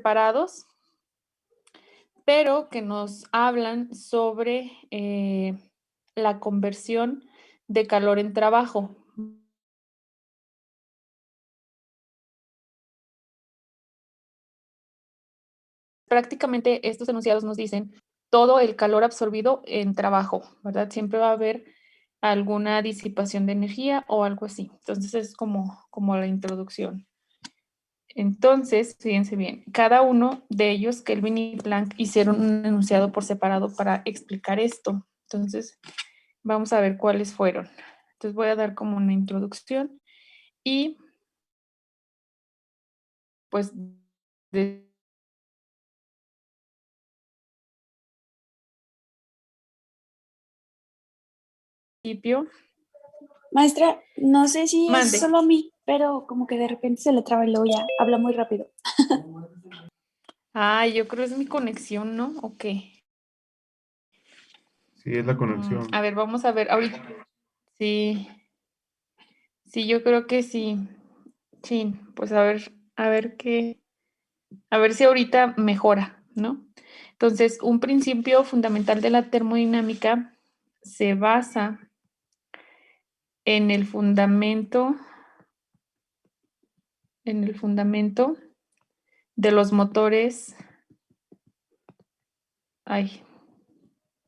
separados, pero que nos hablan sobre la conversión de calor en trabajo. Prácticamente estos enunciados nos dicen todo el calor absorbido en trabajo, ¿verdad? Siempre va a haber alguna disipación de energía o algo así. Entonces es como la introducción. Entonces, fíjense bien, cada uno de ellos, Kelvin y Planck, hicieron un enunciado por separado para explicar esto. Entonces, vamos a ver cuáles fueron. Entonces voy a dar como una introducción y pues de principio, Maestra, no sé si es mande. solo a mí, pero como que de repente se le traba y luego ya habla muy rápido. Ay, yo creo es mi conexión, ¿no? ¿O qué? Sí, es la conexión. A ver, vamos a ver ahorita. Sí, sí, yo creo que sí. Sí, pues a ver qué, a ver si ahorita mejora, ¿no? Entonces, un principio fundamental de la termodinámica se basa en el fundamento de los motores,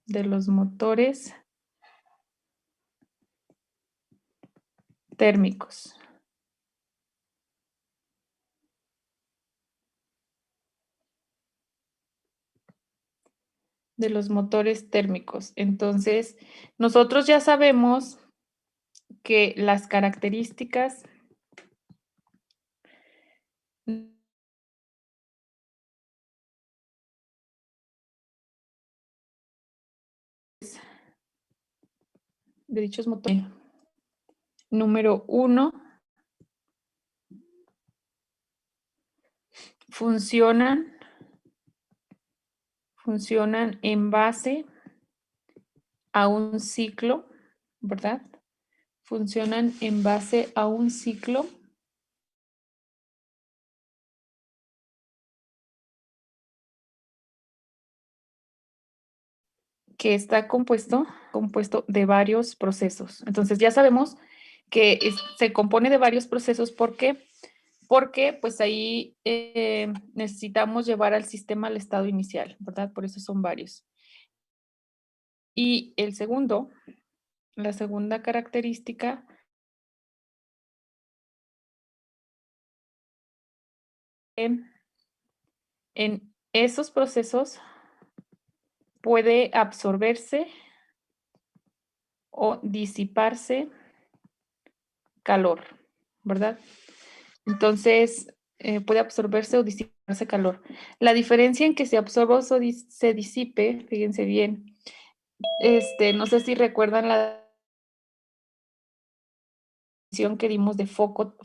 de los motores térmicos. De los motores térmicos. Entonces, nosotros ya sabemos que las características de dichos motores. Número 1, funcionan en base a un ciclo, ¿verdad? Funcionan en base a un ciclo que está compuesto de varios procesos. Entonces ya sabemos que se compone de varios procesos. ¿Por qué? Porque pues ahí necesitamos llevar al sistema al estado inicial, ¿verdad? Por eso son varios. Y la segunda característica en esos procesos puede absorberse o disiparse calor, ¿verdad? Entonces, puede absorberse o disiparse calor. La diferencia en que se absorba o se disipe, fíjense bien, no sé si recuerdan la definición que dimos de foco.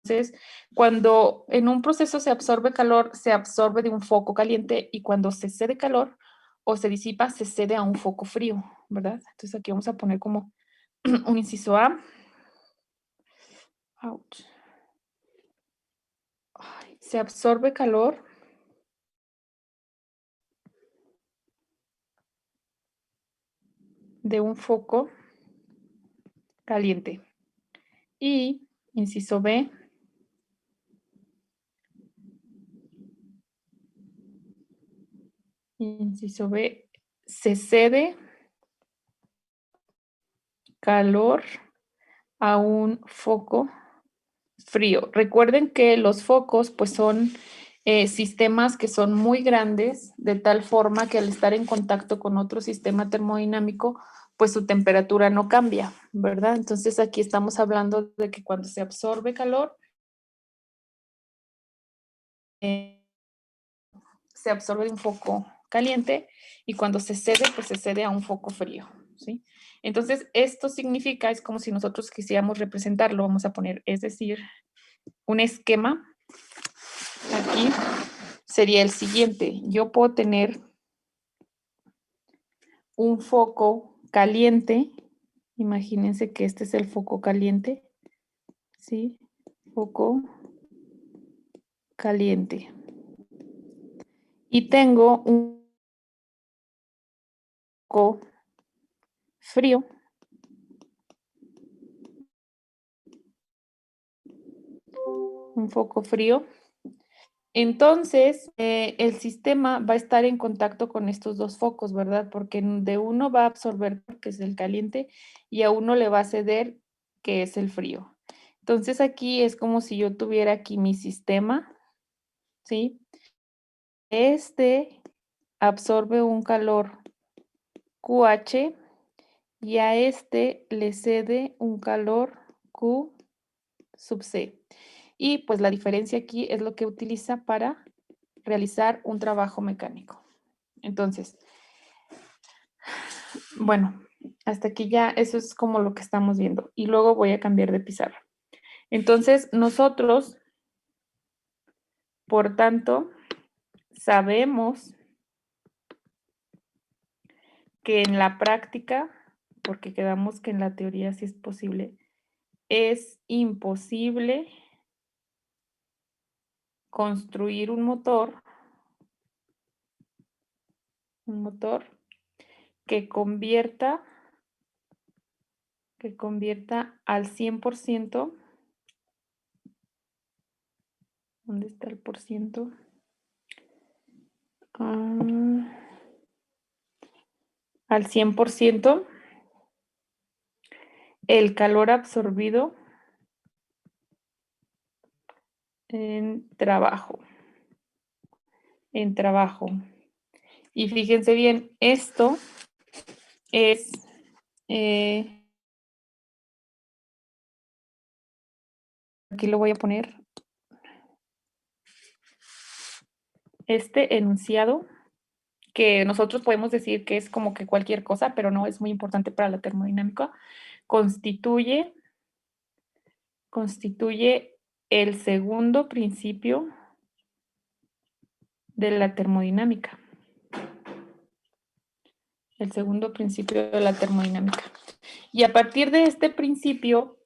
Entonces, cuando en un proceso se absorbe calor, se absorbe de un foco caliente y cuando se cede calor o se disipa, se cede a un foco frío, ¿verdad? Entonces aquí vamos a poner como un inciso A. Ouch. Se absorbe calor de un foco caliente. Y, inciso B, se cede calor a un foco frío. Recuerden que los focos pues son sistemas que son muy grandes, de tal forma que al estar en contacto con otro sistema termodinámico, pues su temperatura no cambia, ¿verdad? Entonces aquí estamos hablando de que cuando se absorbe calor, se absorbe de un foco caliente y cuando se cede, pues se cede a un foco frío, ¿sí? Entonces, esto significa, es como si nosotros quisiéramos representarlo, vamos a poner, es decir, un esquema aquí sería el siguiente. Yo puedo tener un foco caliente, imagínense que este es el foco caliente, ¿sí? Foco caliente. Y tengo un foco frío. Un foco frío. Entonces, el sistema va a estar en contacto con estos dos focos, ¿verdad? Porque de uno va a absorber, que es el caliente, y a uno le va a ceder, que es el frío. Entonces, aquí es como si yo tuviera aquí mi sistema, ¿sí? Este absorbe un calor QH y a este le cede un calor Q sub C. Y pues la diferencia aquí es lo que utiliza para realizar un trabajo mecánico. Entonces, bueno, hasta aquí ya eso es como lo que estamos viendo. Y luego voy a cambiar de pizarra. Entonces, nosotros, por tanto, sabemos que en la práctica, porque quedamos que en la teoría sí es posible, es imposible construir un motor que convierta al 100%, ¿dónde está el por ciento? Al 100% el calor absorbido en trabajo. Y fíjense bien, esto es aquí lo voy a poner, este enunciado, que nosotros podemos decir que es como que cualquier cosa, pero no es muy importante para la termodinámica, constituye el segundo principio de la termodinámica. El segundo principio de la termodinámica. Y a partir de este principio,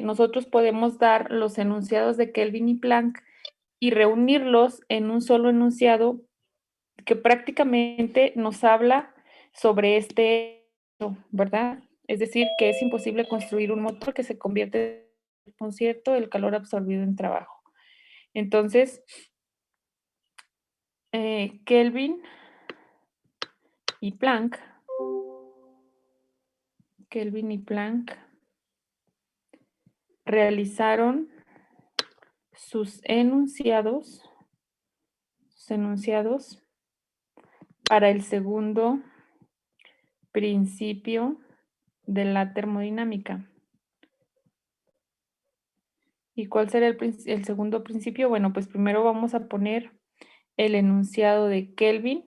nosotros podemos dar los enunciados de Kelvin y Planck y reunirlos en un solo enunciado que prácticamente nos habla sobre este, ¿verdad? Es decir, que es imposible construir un motor que se convierte en cierto el calor absorbido en trabajo. Entonces, Kelvin y Planck realizaron sus enunciados para el segundo principio de la termodinámica. ¿Y cuál será el segundo principio? Bueno, pues primero vamos a poner el enunciado de Kelvin.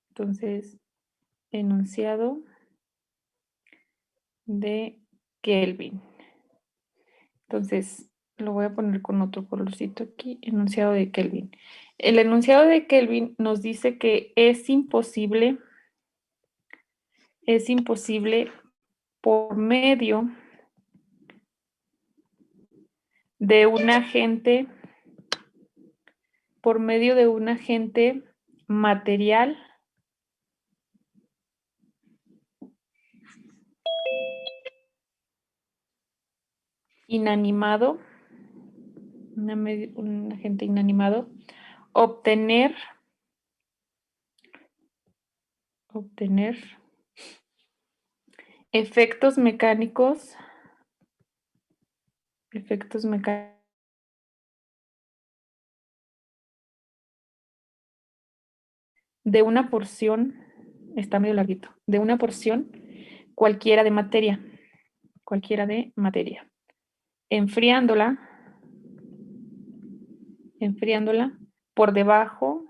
Entonces, enunciado de Kelvin. Entonces, lo voy a poner con otro colorcito aquí, enunciado de Kelvin. El enunciado de Kelvin nos dice que es imposible por medio de un agente material inanimado, un agente inanimado, obtener efectos mecánicos de una porción, está medio larguito, de una porción cualquiera de materia, enfriándola por debajo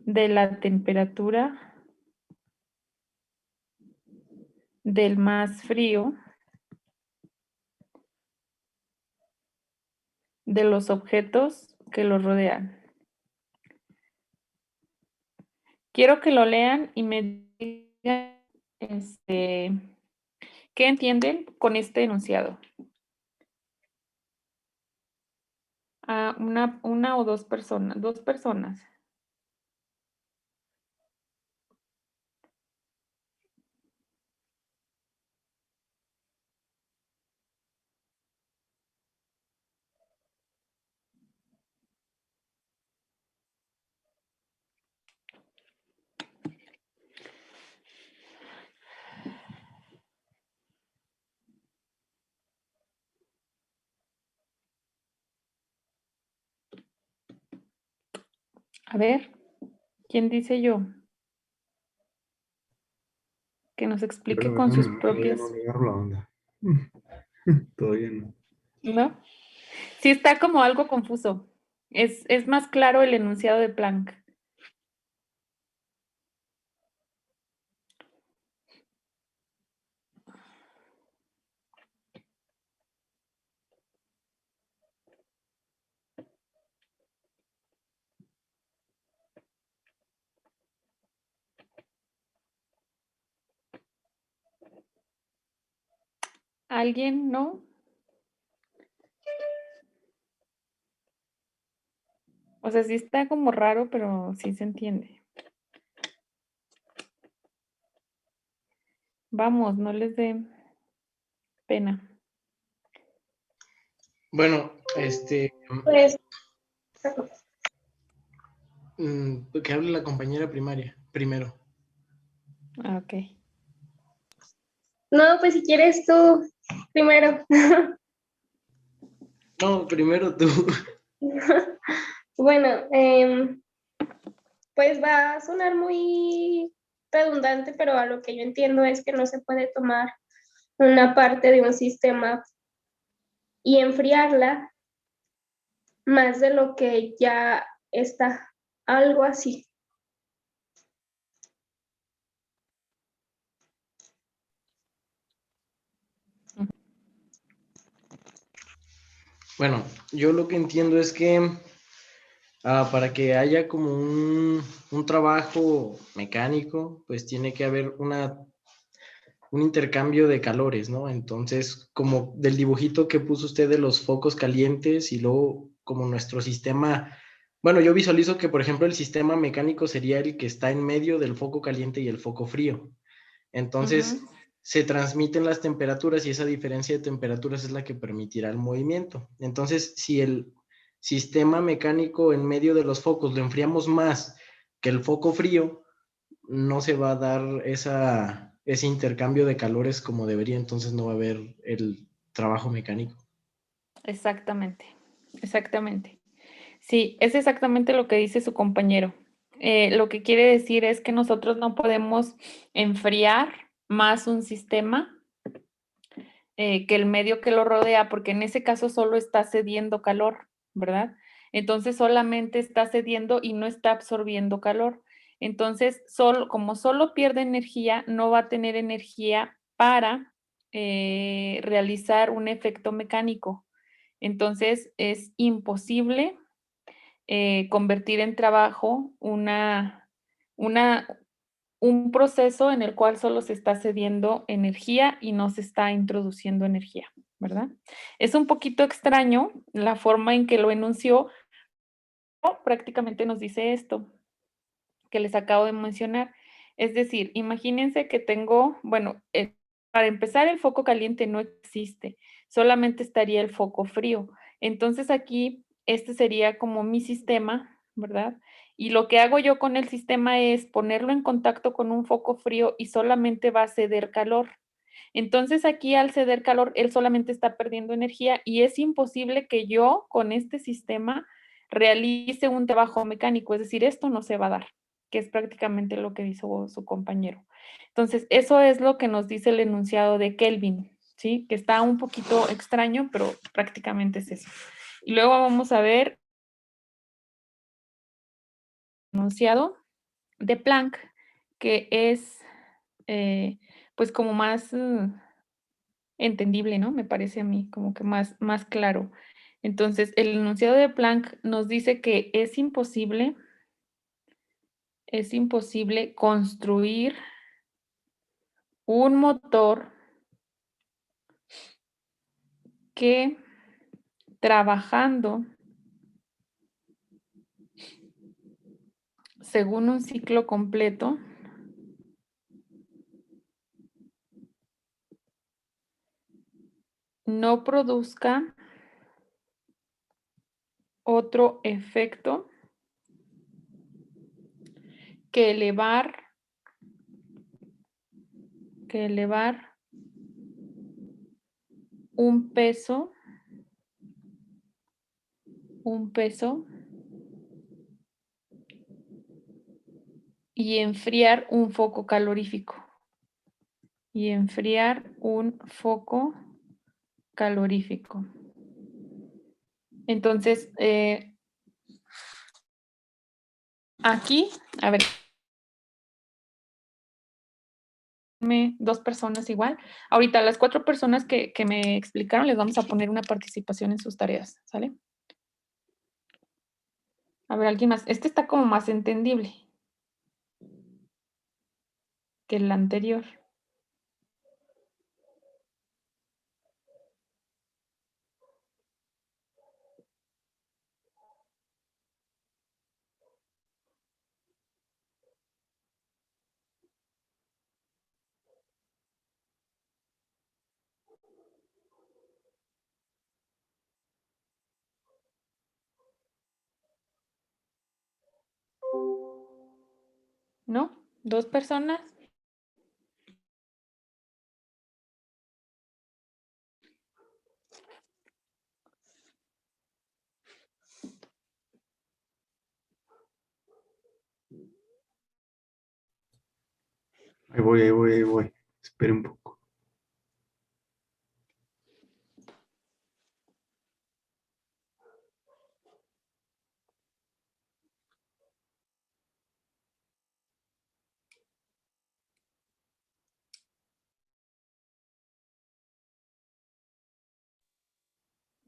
de la temperatura del más frío de los objetos que los rodean. Quiero que lo lean y me digan ¿qué entienden con este enunciado? a una o dos personas, dos personas. A ver, ¿quién dice yo? Que nos Yo la explique con verdad sus todavía propias, no le agarro la onda. Todavía no. ¿no? Sí está como algo confuso. Es más claro el enunciado de Planck. ¿Alguien no? O sea, sí está como raro, pero sí se entiende. Vamos, no les dé pena. Bueno, Pues, que hable la compañera primaria, primero. Ah, ok. no, pues si quieres tú primero. No, primero tú. Bueno, pues va a sonar muy redundante, pero a lo que yo entiendo es que no se puede tomar una parte de un sistema y enfriarla más de lo que ya está, algo así. Bueno, yo lo que entiendo es que para que haya como un trabajo mecánico, pues tiene que haber un intercambio de calores, ¿no? Entonces, como del dibujito que puso usted de los focos calientes y luego como nuestro sistema, bueno, yo visualizo que, por ejemplo, el sistema mecánico sería el que está en medio del foco caliente y el foco frío. Entonces, Ujú. se transmiten las temperaturas y esa diferencia de temperaturas es la que permitirá el movimiento. Entonces, si el sistema mecánico en medio de los focos lo enfriamos más que el foco frío, no se va a dar ese intercambio de calores como debería, entonces no va a haber el trabajo mecánico. Exactamente, exactamente. Sí, es exactamente lo que dice su compañero. Lo que quiere decir es que nosotros no podemos enfriar más un sistema que el medio que lo rodea, porque en ese caso solo está cediendo calor, ¿verdad? Entonces solamente está cediendo y no está absorbiendo calor. Entonces, como solo pierde energía, no va a tener energía para realizar un efecto mecánico. Entonces, es imposible convertir en trabajo una, un proceso en el cual solo se está cediendo energía y no se está introduciendo energía, ¿verdad? Es un poquito extraño la forma en que lo enunció, pero prácticamente nos dice esto que les acabo de mencionar. Es decir, imagínense que tengo, bueno, para empezar el foco caliente no existe, solamente estaría el foco frío. Entonces aquí, este sería como mi sistema, ¿verdad? Y lo que hago yo con el sistema es ponerlo en contacto con un foco frío y solamente va a ceder calor. Entonces aquí al ceder calor, él solamente está perdiendo energía y es imposible que yo con este sistema realice un trabajo mecánico, es decir, esto no se va a dar, que es prácticamente lo que hizo su compañero. Entonces, eso es lo que nos dice el enunciado de Kelvin, ¿sí? Que está un poquito extraño, pero prácticamente es eso. Y luego vamos a ver el enunciado de Planck, que es pues como más entendible, ¿no? Me parece a mí como que más claro. Entonces, el enunciado de Planck nos dice que es imposible construir un motor que trabajando según un ciclo completo, no produzca otro efecto que elevar un peso y enfriar un foco calorífico. Entonces, aquí, a ver, dos personas igual. Ahorita las 4 personas que me explicaron les vamos a poner una participación en sus tareas, ¿sale? A ver, alguien más. Este está como más entendible que el anterior. ¿No? 2 personas. Ahí voy. Espere un poco.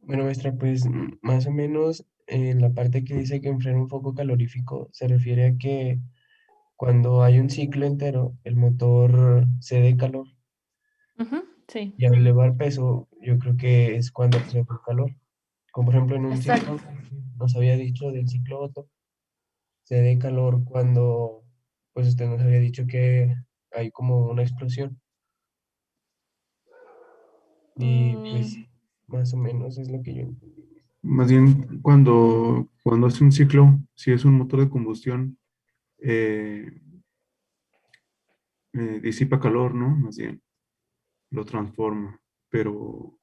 Bueno, maestra, pues más o menos en la parte que dice que enfriar un foco calorífico se refiere a que cuando hay un ciclo entero, el motor cede calor Sí, y al elevar peso, yo creo que es cuando absorbe el calor. Como por ejemplo en un exacto. ciclo que nos había dicho del ciclo Otto, cede calor cuando, pues usted nos había dicho que hay como una explosión y pues Mm, más o menos es lo que yo entendí. Más bien, cuando hace un ciclo, si es un motor de combustión, eh, disipa calor, ¿no? Más bien, lo transforma. Pero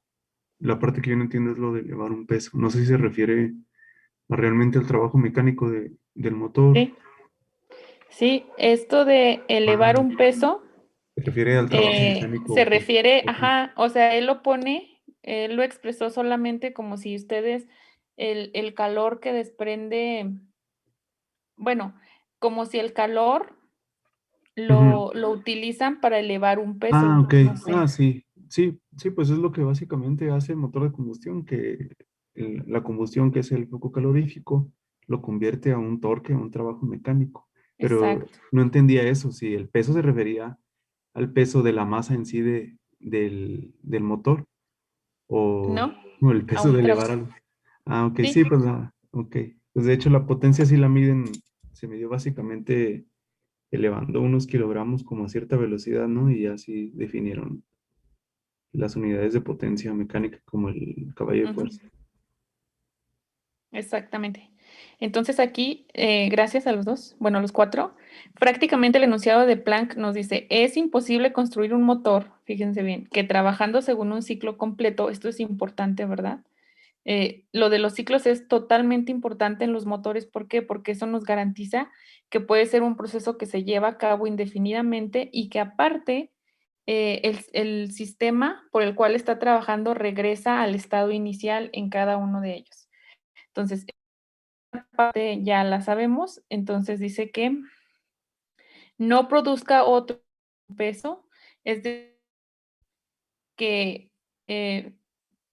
la parte que yo no entiendo es lo de elevar un peso. No sé si se refiere realmente al trabajo mecánico del motor. sí, sí, esto de elevar un peso Se refiere al trabajo se mecánico. refiere, ajá, o sea, él lo pone, él lo expresó solamente como si ustedes, el calor que desprende, bueno, como si el calor Ujú. lo utilizan para elevar un Ah, peso, ok. no sé. Ah, sí. Sí, sí, pues es lo que básicamente hace el motor de combustión, que la combustión, que es el foco calorífico, lo convierte a un torque, a un trabajo mecánico. Pero Exacto. no entendía eso, si el peso se refería al peso de la masa en sí del motor o, ¿No? o el A peso un de elevar trabajo. algo. Ah, ok, sí, Sí, pues ok. Pues de hecho la potencia sí la miden, se midió básicamente elevando unos kilogramos como a cierta velocidad, ¿no? Y así definieron las unidades de potencia mecánica como el caballo de ujú, fuerza. exactamente. Entonces aquí, gracias a los dos, bueno, a los 4, prácticamente el enunciado de Planck nos dice, es imposible construir un motor, fíjense bien, que trabajando según un ciclo completo, esto es importante, ¿verdad? Lo de los ciclos es totalmente importante en los motores. ¿Por qué? Porque eso nos garantiza que puede ser un proceso que se lleva a cabo indefinidamente y que aparte el sistema por el cual está trabajando regresa al estado inicial en cada uno de ellos. Entonces, esta parte ya la sabemos. Entonces dice que no produzca otro peso, es decir, que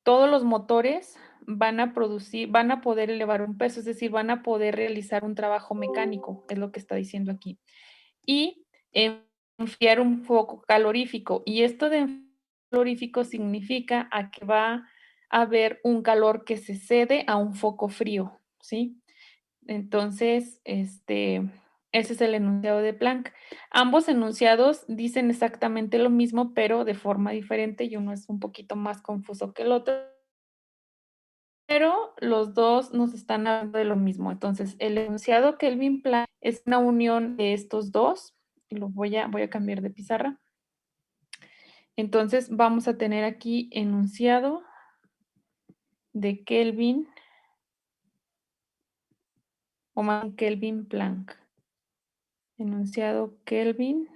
todos los motores van a poder elevar un peso, es decir, van a poder realizar un trabajo mecánico, es lo que está diciendo aquí. Y enfriar un foco calorífico. Y esto de enfriar calorífico significa a que va a haber un calor que se cede a un foco frío, ¿sí? Entonces, Ese es el enunciado de Planck. Ambos enunciados dicen exactamente lo mismo, pero de forma diferente, y uno es un poquito más confuso que el otro. Pero los dos nos están hablando de lo mismo. Entonces, el enunciado Kelvin-Planck es una unión de estos dos. Y lo voy a cambiar de pizarra. Entonces, vamos a tener aquí enunciado de Kelvin, o más bien Kelvin-Planck. Enunciado Kelvin-Planck.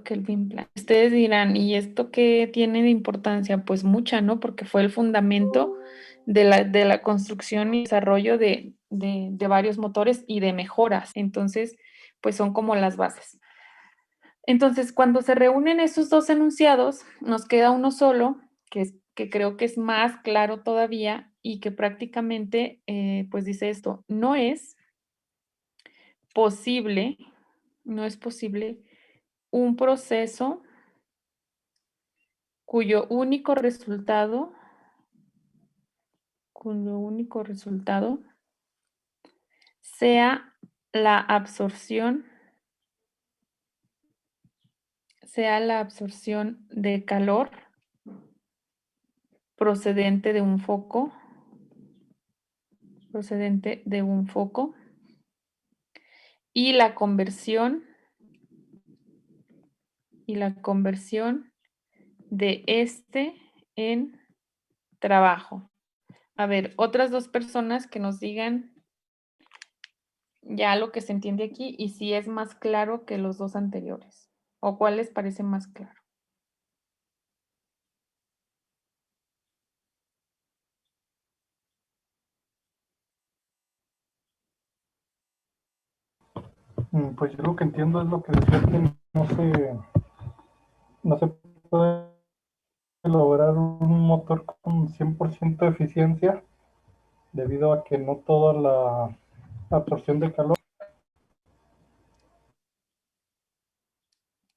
Kelvin Planck. Ustedes dirán, ¿y esto qué tiene de importancia? Pues mucha, ¿no? Porque fue el fundamento de la construcción y desarrollo de varios motores y de mejoras. Entonces, pues son como las bases. Entonces, cuando se reúnen esos dos enunciados, nos queda uno solo, que creo que es más claro todavía y que prácticamente, pues dice esto, no es posible un proceso cuyo único resultado sea la absorción de calor procedente de un foco y la conversión de este en trabajo. A ver, otras dos personas que nos digan ya lo que se entiende aquí y si es más claro que los dos anteriores o cuál les parece más claro. Pues yo lo que entiendo es lo que decía que no se puede lograr un motor con 100% de eficiencia debido a que no toda la absorción de calor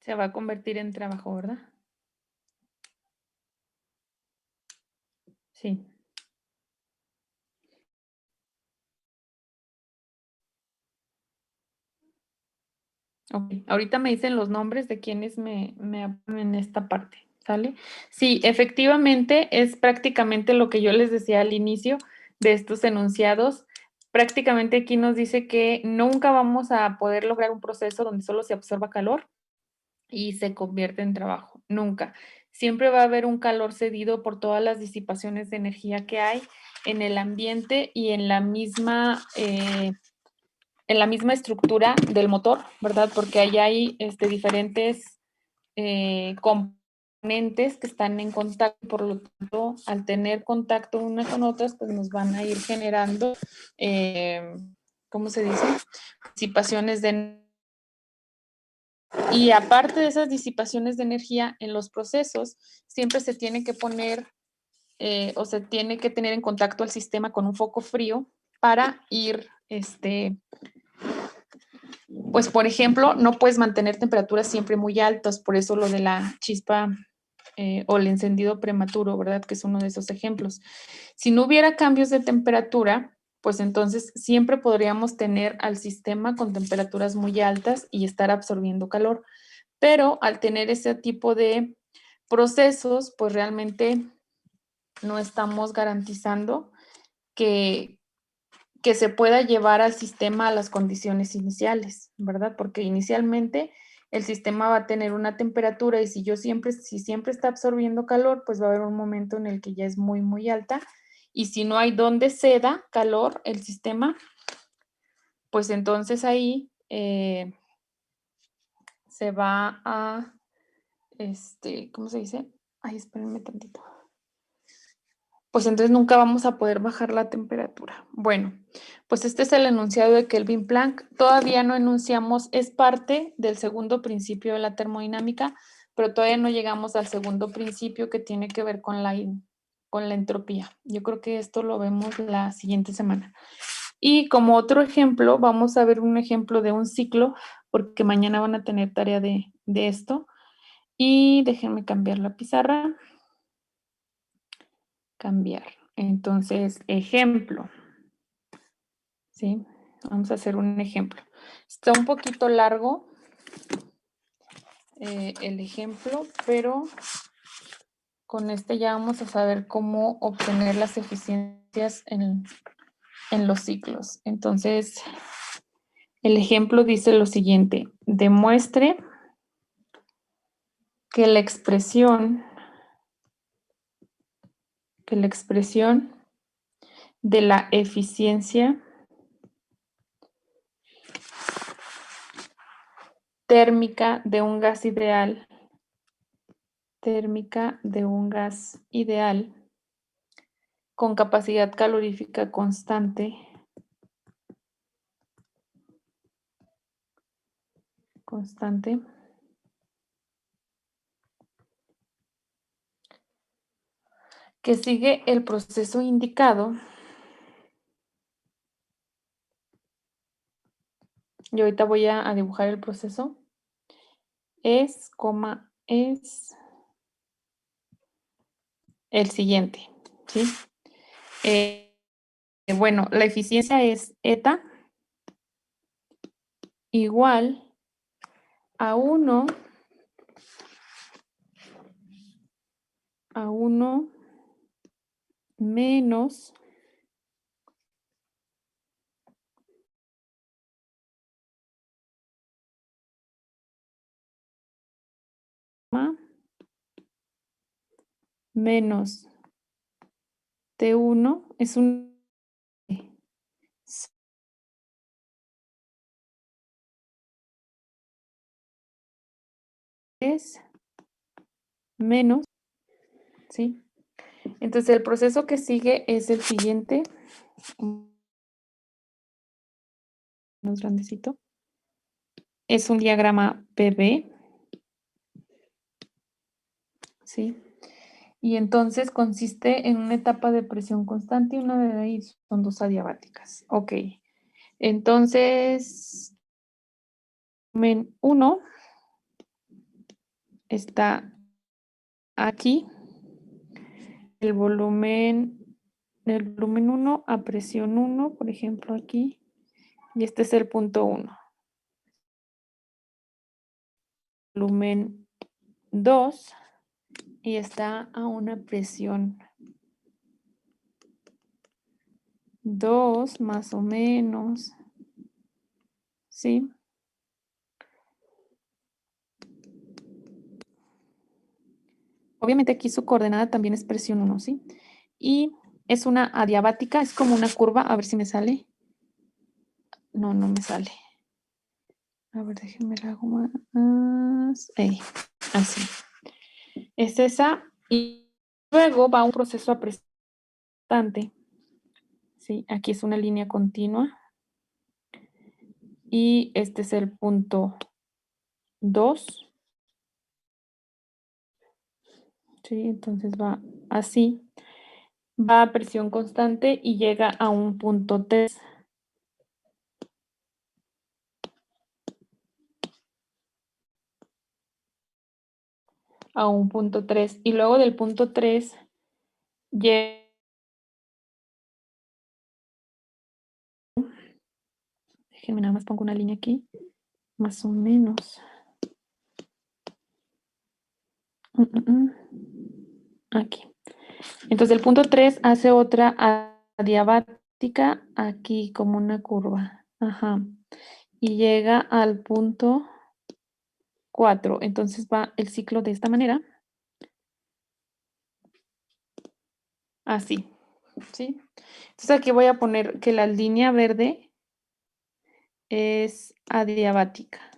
Se va a convertir en trabajo, ¿verdad? Sí. Ok, ahorita me dicen los nombres de quienes me apoyan en esta parte, ¿sale? Sí, efectivamente es prácticamente lo que yo les decía al inicio de estos enunciados. Prácticamente aquí nos dice que nunca vamos a poder lograr un proceso donde solo se absorba calor y se convierte en trabajo, nunca. Siempre va a haber un calor cedido por todas las disipaciones de energía que hay en el ambiente y en la misma estructura del motor, ¿verdad? Porque ahí hay diferentes componentes que están en contacto, por lo tanto, al tener contacto unas con otras, pues nos van a ir generando, ¿cómo se dice? Disipaciones de... Y aparte de esas disipaciones de energía en los procesos, siempre se tiene que poner o se tiene que tener en contacto al sistema con un foco frío para ir pues, por ejemplo, no puedes mantener temperaturas siempre muy altas, por eso lo de la chispa o el encendido prematuro, ¿verdad? Que es uno de esos ejemplos. Si no hubiera cambios de temperatura, pues entonces siempre podríamos tener al sistema con temperaturas muy altas y estar absorbiendo calor. Pero al tener ese tipo de procesos, pues realmente no estamos garantizando que se pueda llevar al sistema a las condiciones iniciales, ¿verdad? Porque inicialmente el sistema va a tener una temperatura y si siempre está absorbiendo calor, pues va a haber un momento en el que ya es muy, muy alta. Y si no hay donde ceda calor el sistema, pues entonces ahí se va a, ¿cómo se dice? Ay, espérenme tantito. Pues entonces nunca vamos a poder bajar la temperatura. Bueno, pues este es el enunciado de Kelvin Planck. Todavía no enunciamos, es parte del segundo principio de la termodinámica, pero todavía no llegamos al segundo principio que tiene que ver con la entropía. Yo creo que esto lo vemos la siguiente semana. Y como otro ejemplo, vamos a ver un ejemplo de un ciclo, porque mañana van a tener tarea de esto. Y déjenme cambiar la pizarra. Cambiar. Entonces, ejemplo. ¿sí? Vamos a hacer un ejemplo. Está un poquito largo el ejemplo, pero con este ya vamos a saber cómo obtener las eficiencias en los ciclos. Entonces, el ejemplo dice lo siguiente: demuestre que la expresión de la eficiencia térmica de un gas ideal, con capacidad calorífica constante, que sigue el proceso indicado. Y ahorita voy a dibujar el proceso. Es el siguiente, ¿sí? Bueno, la eficiencia es eta igual a 1 menos menos T1 es un es menos, ¿sí? Entonces el proceso que sigue es el siguiente, más grandecito. Es un diagrama PV, ¿sí? Y entonces consiste en una etapa de presión constante y una de ahí son dos adiabáticas. Ok. Entonces, volumen 1 está aquí. El volumen 1 a presión 1, por ejemplo, aquí. Y este es el punto 1. Volumen 2 y está a una presión 2 más o menos, ¿sí? Obviamente aquí su coordenada también es presión 1, ¿sí? Y es una adiabática, es como una curva, a ver si me sale. No, no me sale. A ver, déjenme la hago más. Así. Es esa. Y luego va un proceso aprestante. ¿Sí? Aquí es una línea continua. Y este es el punto 2. ¿Sí? Entonces va así. Va a presión constante y llega a un punto 3. A un punto 3. Y luego del punto 3 llega. Déjenme nada más pongo una línea aquí. Más o menos. Aquí. Entonces el punto 3 hace otra adiabática aquí como una curva. Ajá. Y llega al punto 4. Entonces va el ciclo de esta manera. Así. ¿Sí? Entonces aquí voy a poner que la línea verde es adiabática.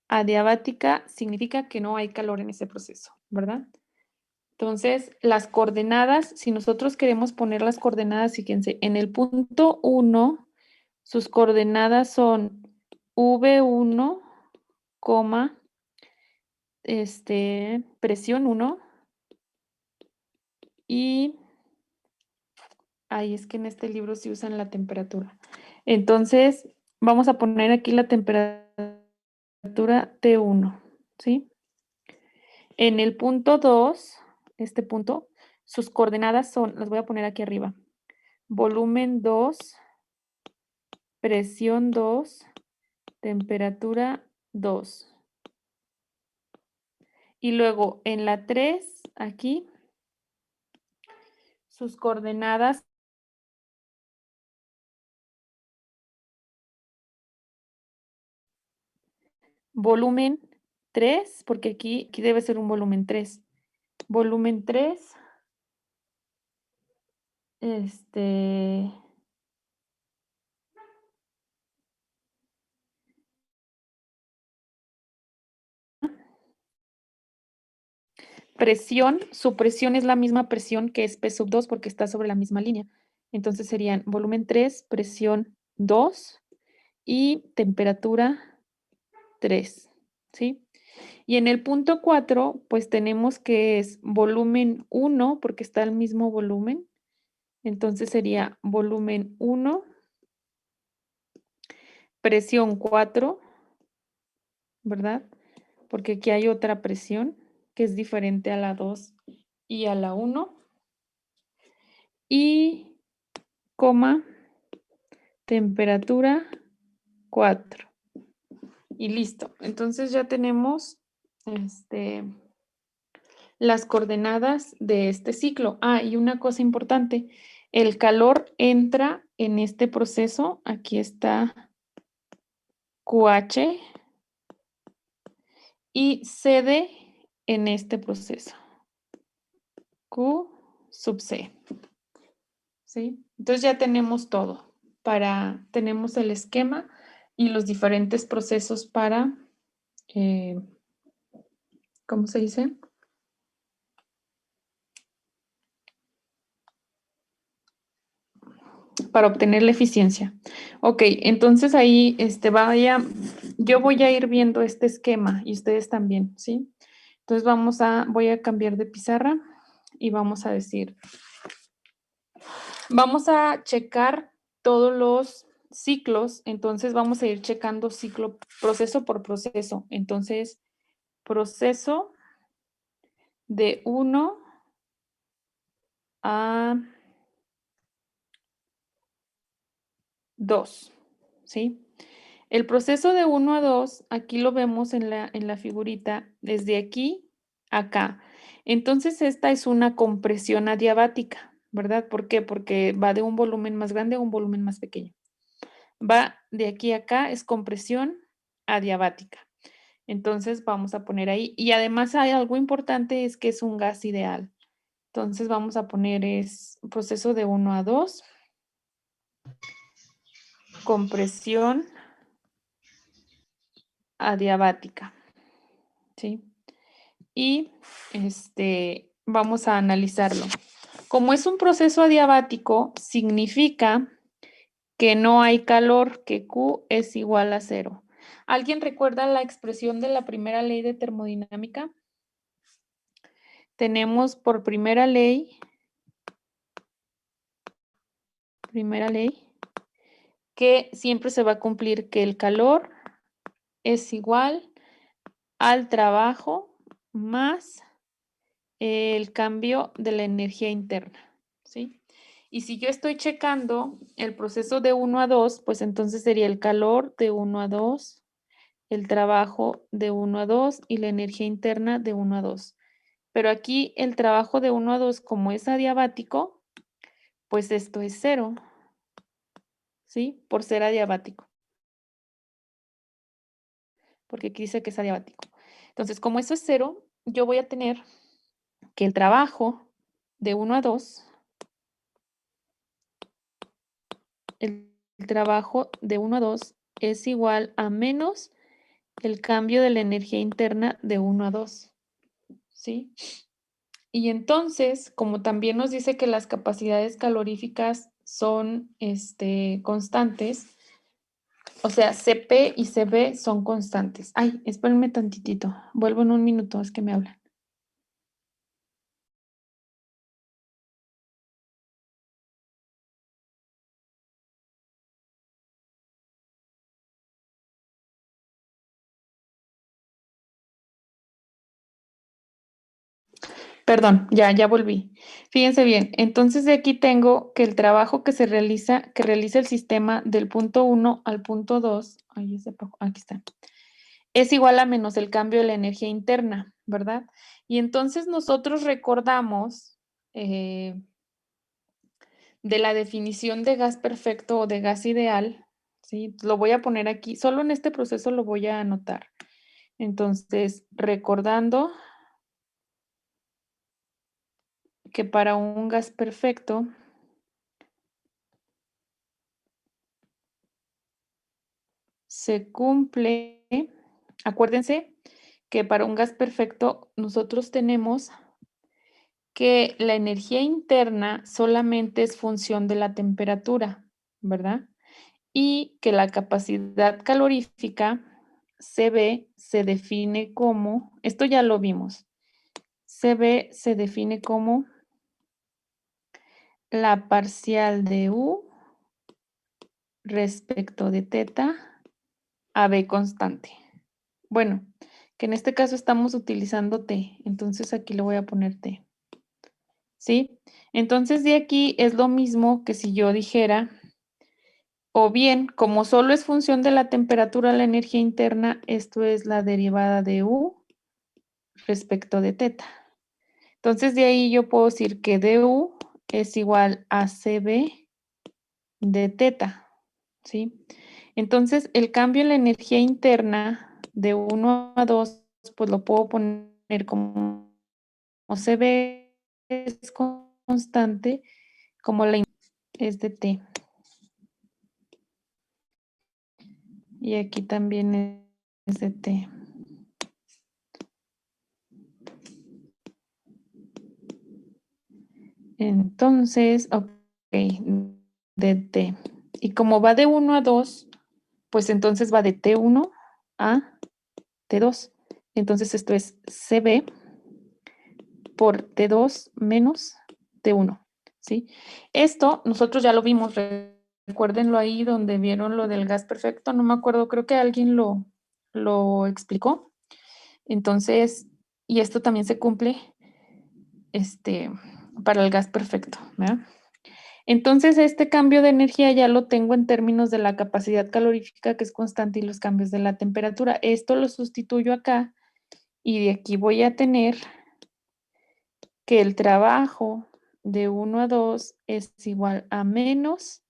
Adiabática significa que no hay calor en ese proceso, ¿verdad? Entonces, las coordenadas, si nosotros queremos poner las coordenadas, fíjense, en el punto 1, sus coordenadas son V1, presión 1, y ahí es que en este libro se usan la temperatura. Entonces, vamos a poner aquí la temperatura T1, ¿sí? En el punto 2, este punto, sus coordenadas son, las voy a poner aquí arriba. Volumen 2, presión 2, temperatura 2. Y luego en la 3, aquí, sus coordenadas volumen 3, porque aquí debe ser un volumen 3. Volumen 3, presión, su presión es la misma presión que es P sub 2 porque está sobre la misma línea. Entonces serían volumen 3, presión 2 y temperatura 3, ¿sí? Y en el punto 4, pues tenemos que es volumen 1 porque está el mismo volumen. Entonces sería volumen 1, presión 4, ¿verdad? Porque aquí hay otra presión que es diferente a la 2 y a la 1. Y coma, temperatura 4. Y listo. Entonces ya tenemos las coordenadas de este ciclo. Ah, y una cosa importante, el calor entra en este proceso. Aquí está QH y cede en este proceso. Q sub C. ¿Sí? Entonces ya tenemos todo. Tenemos el esquema y los diferentes procesos para, ¿cómo se dice? Para obtener la eficiencia. Ok, entonces ahí yo voy a ir viendo este esquema y ustedes también, ¿sí? Entonces voy a cambiar de pizarra y vamos a decir, vamos a checar todos los ciclos, entonces vamos a ir checando proceso por proceso. Entonces, proceso de 1 a 2, ¿sí? El proceso de 1 a 2, aquí lo vemos en la figurita, desde aquí a acá. Entonces, esta es una compresión adiabática, ¿verdad? ¿Por qué? Porque va de un volumen más grande a un volumen más pequeño. Va de aquí a acá, es compresión adiabática. Entonces, vamos a poner ahí. Y además hay algo importante, es que es un gas ideal. Entonces, vamos a poner proceso de 1 a 2. Compresión adiabática, ¿sí? Y vamos a analizarlo. Como es un proceso adiabático, significa que no hay calor, que Q es igual a 0. ¿Alguien recuerda la expresión de la primera ley de termodinámica? Tenemos por primera ley, que siempre se va a cumplir que el calor es igual al trabajo más el cambio de la energía interna, ¿sí? Y si yo estoy checando el proceso de 1 a 2, pues entonces sería el calor de 1 a 2, el trabajo de 1 a 2 y la energía interna de 1 a 2. Pero aquí el trabajo de 1 a 2, como es adiabático, pues esto es 0, ¿sí? Por ser adiabático. Porque aquí dice que es adiabático. Entonces, como eso es 0, yo voy a tener que el trabajo de 1 a 2, el trabajo de 1 a 2 es igual a menos el cambio de la energía interna de 1 a 2, ¿sí? Y entonces, como también nos dice que las capacidades caloríficas son constantes, o sea, CP y CB son constantes. Ay, espérenme tantitito, vuelvo en un minuto, es que me hablan. Perdón, ya volví. Fíjense bien, entonces de aquí tengo que el trabajo que realiza el sistema del punto 1 al punto 2, aquí está, es igual a menos el cambio de la energía interna, ¿verdad? Y entonces nosotros recordamos de la definición de gas perfecto o de gas ideal, ¿sí? Lo voy a poner aquí, solo en este proceso lo voy a anotar. Entonces, recordando que para un gas perfecto se cumple, acuérdense que para un gas perfecto nosotros tenemos que la energía interna solamente es función de la temperatura, ¿verdad? Y que la capacidad calorífica CB se define como, esto ya lo vimos, CB se define como la parcial de U respecto de teta a B constante. Bueno, que en este caso estamos utilizando T, entonces aquí le voy a poner T. ¿Sí? Entonces de aquí es lo mismo que si yo dijera, o bien, como solo es función de la temperatura la energía interna, esto es la derivada de U respecto de teta. Entonces de ahí yo puedo decir que du es igual a CB de teta, ¿sí? Entonces el cambio en la energía interna de 1 a 2, pues lo puedo poner como CB es constante, como la es de T. Y aquí también es de T. Entonces, ok, de T. Y como va de 1 a 2, pues entonces va de T1 a T2. Entonces esto es CB por T2 menos T1, ¿sí? Esto nosotros ya lo vimos, recuérdenlo ahí donde vieron lo del gas perfecto, no me acuerdo, creo que alguien lo explicó. Entonces, y esto también se cumple para el gas perfecto, ¿verdad? Entonces, este cambio de energía ya lo tengo en términos de la capacidad calorífica que es constante y los cambios de la temperatura. Esto lo sustituyo acá y de aquí voy a tener que el trabajo de 1 a 2 es igual a menos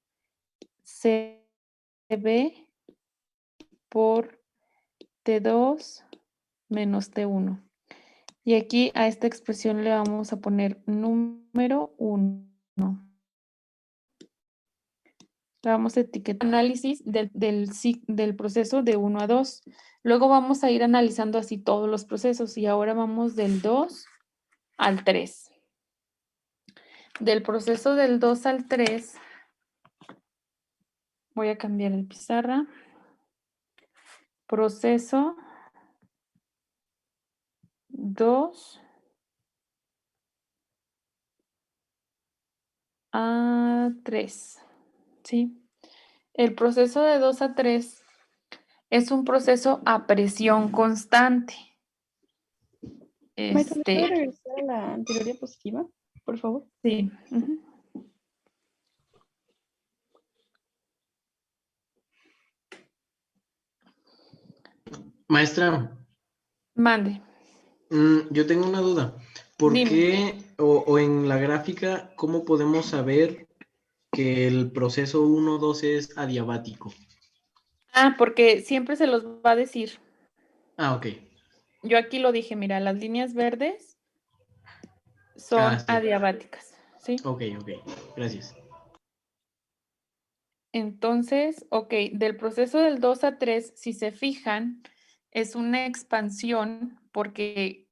CB por T2 menos T1. Y aquí a esta expresión le vamos a poner número 1. Le vamos a etiquetar análisis del proceso de 1 a 2. Luego vamos a ir analizando así todos los procesos y ahora vamos del 2 al 3. Del proceso del 2 al 3, voy a cambiar el pizarra. Proceso 2 a 3, ¿sí? El proceso de 2 a 3 es un proceso a presión constante. Maestra, ¿me puede regresar a la anterior diapositiva, por favor? Sí. Maestra, Mande. yo tengo una duda. ¿Por Dime. qué, o en la gráfica, cómo podemos saber que el proceso 1-2 es adiabático? Porque siempre se los va a decir. Ok. Yo aquí lo dije, mira, las líneas verdes son Sí. adiabáticas, ¿sí? Ok. Gracias. Entonces, ok, del proceso del 2 a 3, si se fijan, es una expansión porque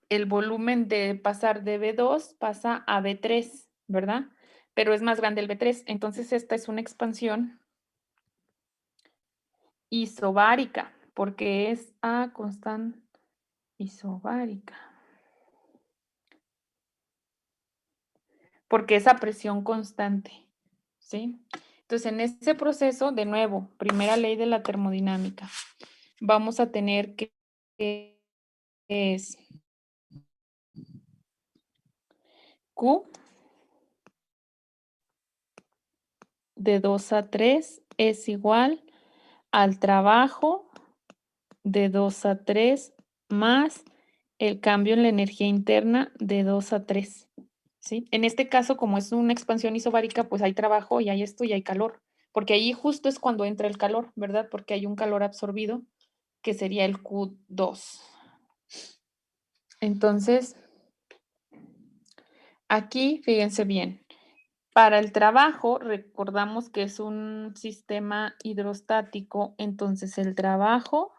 el volumen de pasar de B2 pasa a B3, ¿verdad? Pero es más grande el B3, entonces esta es una expansión isobárica, porque es a constante isobárica. Porque es a presión constante, ¿sí? Entonces, en ese proceso, de nuevo, primera ley de la termodinámica, vamos a tener que es Q de 2 a 3 es igual al trabajo de 2 a 3 más el cambio en la energía interna de 2 a 3. ¿Sí? En este caso, como es una expansión isobárica, pues hay trabajo y hay esto y hay calor. Porque ahí justo es cuando entra el calor, ¿verdad? Porque hay un calor absorbido que sería el Q2. Entonces, aquí fíjense bien. Para el trabajo, recordamos que es un sistema hidrostático, entonces el trabajo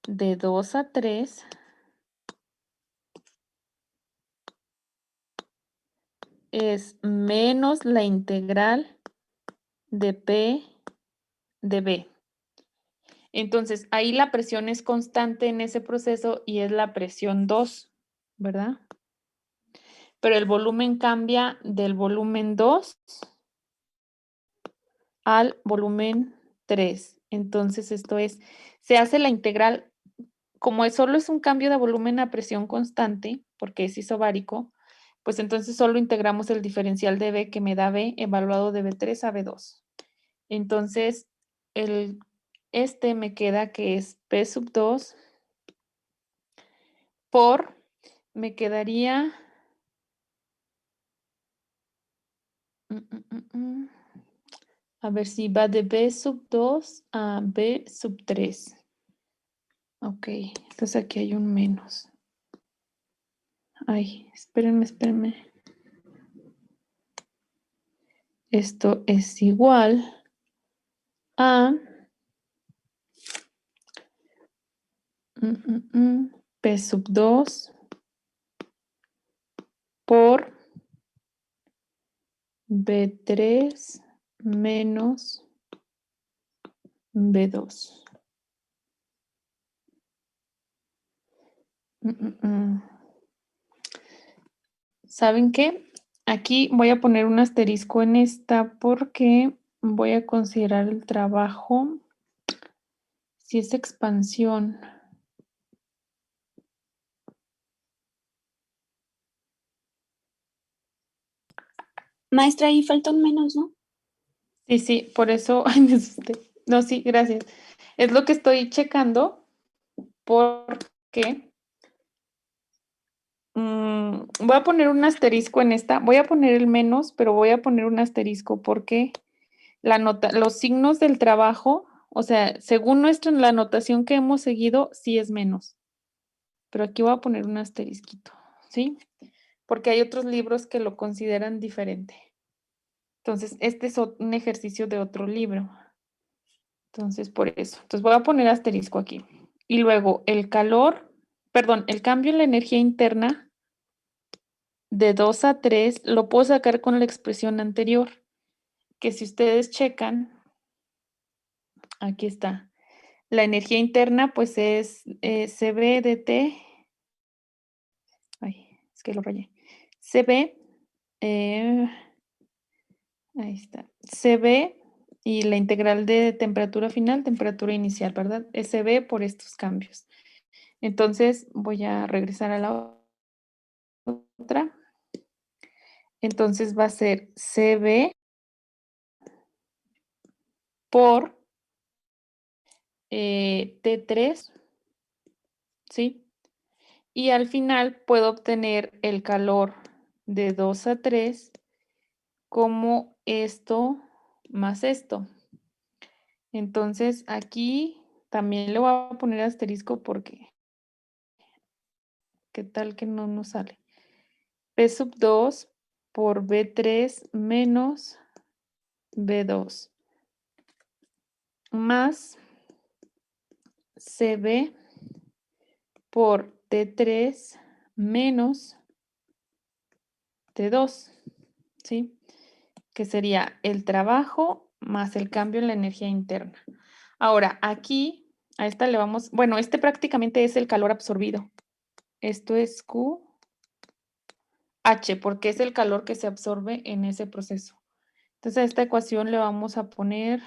de 2 a 3 es menos la integral de P de B. Entonces, ahí la presión es constante en ese proceso y es la presión 2, ¿verdad? Pero el volumen cambia del volumen 2 al volumen 3. Entonces, esto es, se hace la integral, como solo es un cambio de volumen a presión constante, porque es isobárico, pues entonces solo integramos el diferencial de B que me da B evaluado de B3 a B2. Entonces, este me queda que es P sub 2 por, me quedaría, a ver si va de B sub 2 a B sub 3. Ok, entonces aquí hay un menos. Ay, espérenme. Esto es igual a P sub 2 por B3 menos B2. ¿Saben qué? Aquí voy a poner un asterisco en esta porque voy a considerar el trabajo si es expansión. Maestra, ahí falta un menos, ¿no? Sí, por eso, ay, me asusté. No, sí, gracias. Es lo que estoy checando porque voy a poner un asterisco en esta. Voy a poner el menos, pero voy a poner un asterisco porque los signos del trabajo, o sea, según la anotación que hemos seguido, sí es menos. Pero aquí voy a poner un asterisquito, ¿sí? Porque hay otros libros que lo consideran diferente. Entonces, este es un ejercicio de otro libro. Entonces, por eso. Entonces, voy a poner asterisco aquí. Y luego, el cambio en la energía interna de 2 a 3 lo puedo sacar con la expresión anterior, que si ustedes checan, aquí está. La energía interna, pues es CB de T. Ay, es que lo rayé. CB, ahí está. CB y la integral de temperatura final, temperatura inicial, ¿verdad? SB por estos cambios. Entonces, voy a regresar a la otra. Entonces, va a ser CB por T3, ¿sí? Y al final puedo obtener el calor de 2 a 3 como esto más esto. Entonces, aquí también le voy a poner asterisco porque ¿qué tal que no nos sale? P sub 2 por B3 menos B2 más CB por T3 menos T2, ¿sí? Que sería el trabajo más el cambio en la energía interna. Ahora, aquí, a esta le vamos, bueno, este prácticamente es el calor absorbido. Esto es QH, porque es el calor que se absorbe en ese proceso. Entonces, a esta ecuación le vamos a poner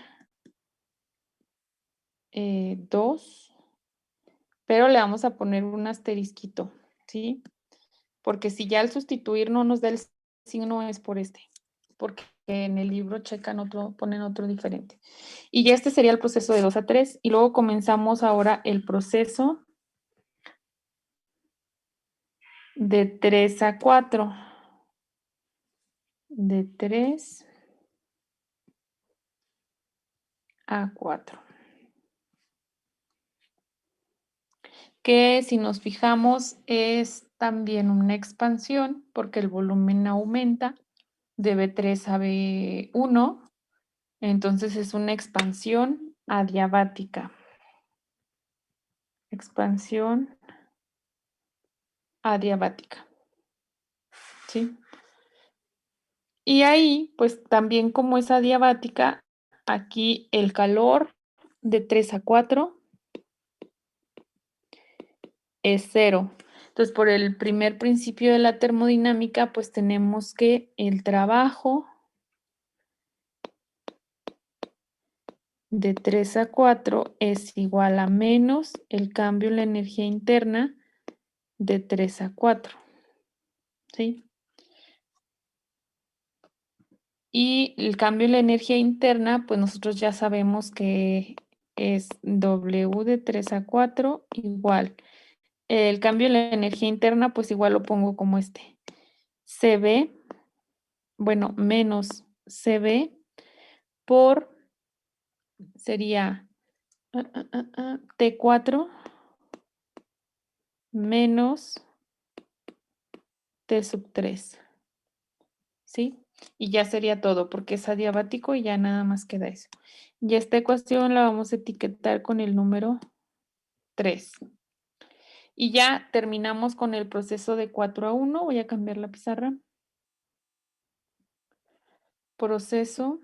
2, pero le vamos a poner un asterisquito, ¿sí? porque si ya al sustituir no nos da el signo es por este, porque en el libro checan otro, ponen otro diferente. Y ya este sería el proceso de 2 a 3, y luego comenzamos ahora el proceso de 3 a 4. De 3 a 4. Que si nos fijamos es también una expansión porque el volumen aumenta de B3 a B1, entonces es una expansión adiabática. Expansión adiabática. ¿Sí? Y ahí, pues también como es adiabática, aquí el calor de 3 a 4 es 0. Entonces, por el primer principio de la termodinámica, pues tenemos que el trabajo de 3 a 4 es igual a menos el cambio en la energía interna de 3 a 4. ¿Sí? Y el cambio en la energía interna, pues nosotros ya sabemos que es W de 3 a 4 igual. El cambio en la energía interna, pues igual lo pongo como este. CB, bueno, menos CB por, sería T4 menos T sub 3. ¿Sí? Y ya sería todo, porque es adiabático y ya nada más queda eso. Y esta ecuación la vamos a etiquetar con el número 3. Y ya terminamos con el proceso de 4 a 1. Voy a cambiar la pizarra. Proceso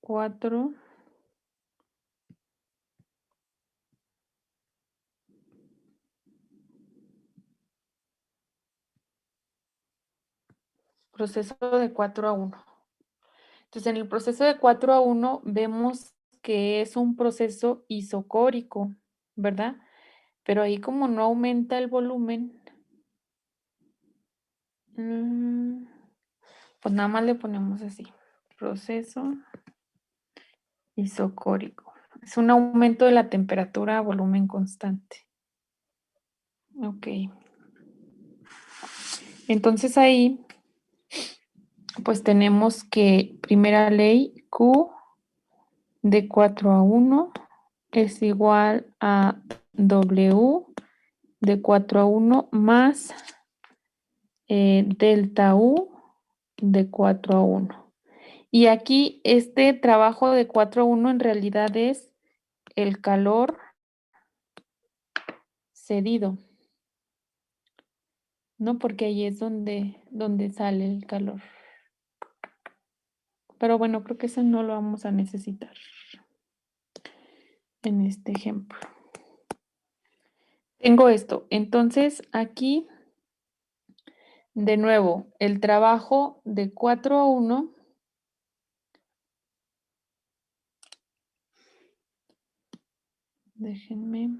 4. Proceso de 4 a 1. Entonces, en el proceso de 4 a 1 vemos que es un proceso isocórico, ¿verdad? Pero ahí como no aumenta el volumen, pues nada más le ponemos así, proceso isocórico. Es un aumento de la temperatura a volumen constante. Ok. Entonces ahí, pues tenemos que primera ley, Q de 4 a 1 es igual a W de 4 a 1 más delta U de 4 a 1. Y aquí este trabajo de 4 a 1 en realidad es el calor cedido, ¿no? Porque ahí es donde sale el calor. Pero bueno, creo que eso no lo vamos a necesitar en este ejemplo. Tengo esto. Entonces, aquí, de nuevo, el trabajo de 4 a 1 déjenme.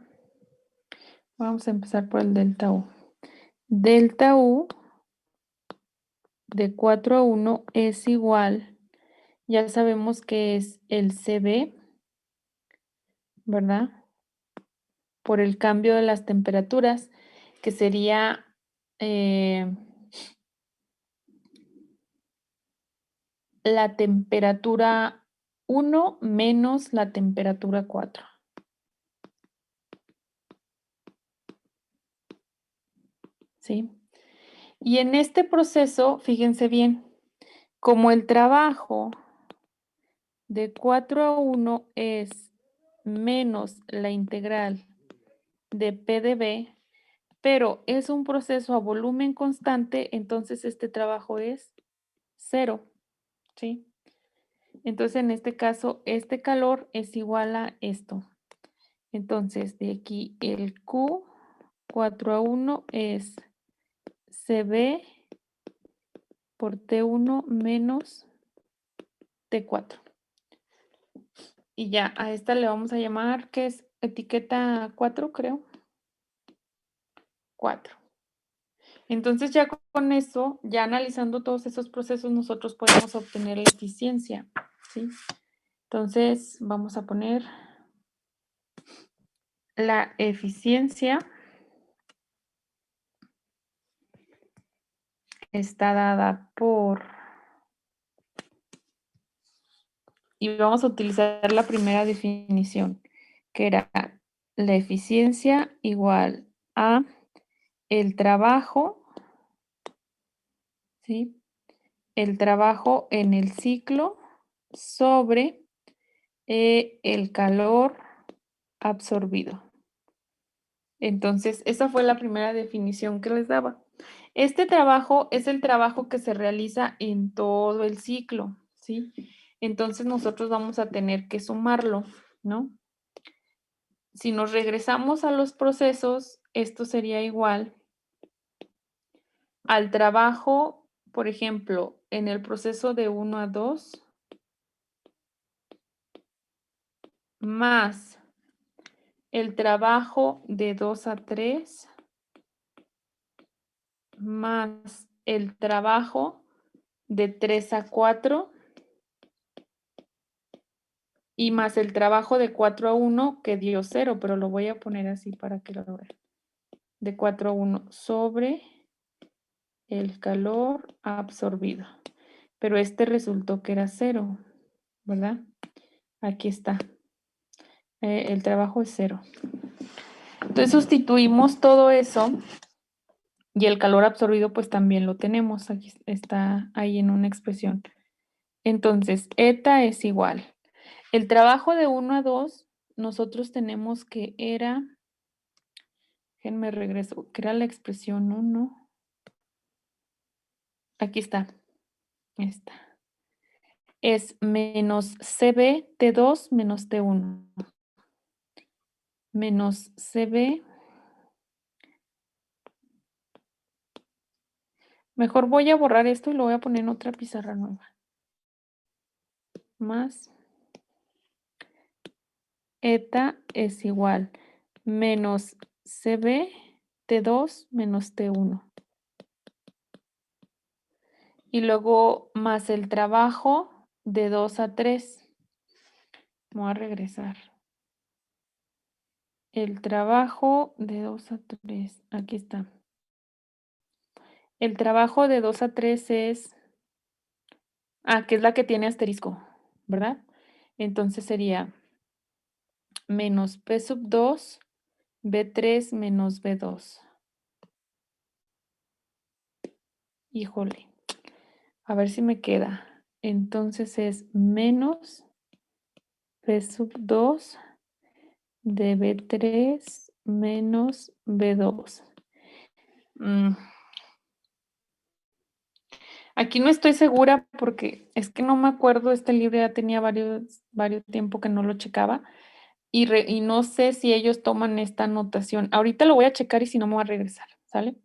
Vamos a empezar por el delta U. Delta U de 4 a 1 es igual, ya sabemos que es el CB, ¿verdad? Por el cambio de las temperaturas, que sería la temperatura 1 menos la temperatura 4. ¿Sí? Y en este proceso, fíjense bien, como el trabajo de 4 a 1 es menos la integral de P de B, pero es un proceso a volumen constante, entonces este trabajo es 0, ¿sí? Entonces, en este caso, este calor es igual a esto. Entonces, de aquí el Q 4 a 1 es CB por T1 menos T4. Y ya, a esta le vamos a llamar que es etiqueta 4, creo. 4. Entonces ya con eso, ya analizando todos esos procesos, nosotros podemos obtener la eficiencia, ¿sí? Entonces vamos a poner la eficiencia está dada por, y vamos a utilizar la primera definición, que era la eficiencia igual a el trabajo, ¿sí? El trabajo en el ciclo sobre el calor absorbido. Entonces, esa fue la primera definición que les daba. Este trabajo es el trabajo que se realiza en todo el ciclo, ¿sí? Entonces, nosotros vamos a tener que sumarlo, ¿no? Si nos regresamos a los procesos, esto sería igual al trabajo, por ejemplo, en el proceso de 1 a 2, más el trabajo de 2 a 3, más el trabajo de 3 a 4 y más el trabajo de 4 a 1 que dio 0, pero lo voy a poner así para que lo vean. De 4 a 1 sobre el calor absorbido. Pero este resultó que era 0, ¿verdad? Aquí está. El trabajo es 0. Entonces sustituimos todo eso y el calor absorbido pues también lo tenemos. Aquí está ahí en una expresión. Entonces, eta es igual. El trabajo de 1 a 2, nosotros tenemos que era, déjenme regreso, que era la expresión 1. Aquí está. Esta. Es menos CB T2 menos T1. Menos CB. Mejor voy a borrar esto y lo voy a poner en otra pizarra nueva. Más eta es igual menos CB T2 menos T1. Y luego más el trabajo de 2 a 3. Voy a regresar. El trabajo de 2 a 3. Aquí está. El trabajo de 2 a 3 es... que es la que tiene asterisco, ¿verdad? Entonces sería menos P sub 2, B3 menos B2. Híjole. A ver si me queda. Entonces es menos P sub 2 de B3 menos B2. Aquí no estoy segura porque es que no me acuerdo, este libro ya tenía varios tiempo que no lo checaba y no sé si ellos toman esta anotación. Ahorita lo voy a checar y si no me voy a regresar, ¿sale?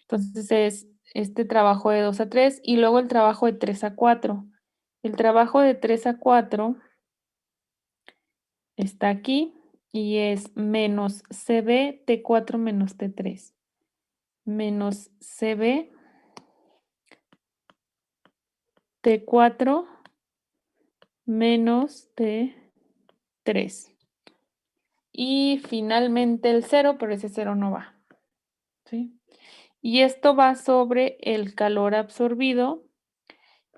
Entonces es este trabajo de 2 a 3 y luego el trabajo de 3 a 4. El trabajo de 3 a 4 está aquí y es menos CB T4 menos T3. Menos CB T4 menos T3. Y finalmente el 0, pero ese 0 no va. ¿Sí? Y esto va sobre el calor absorbido,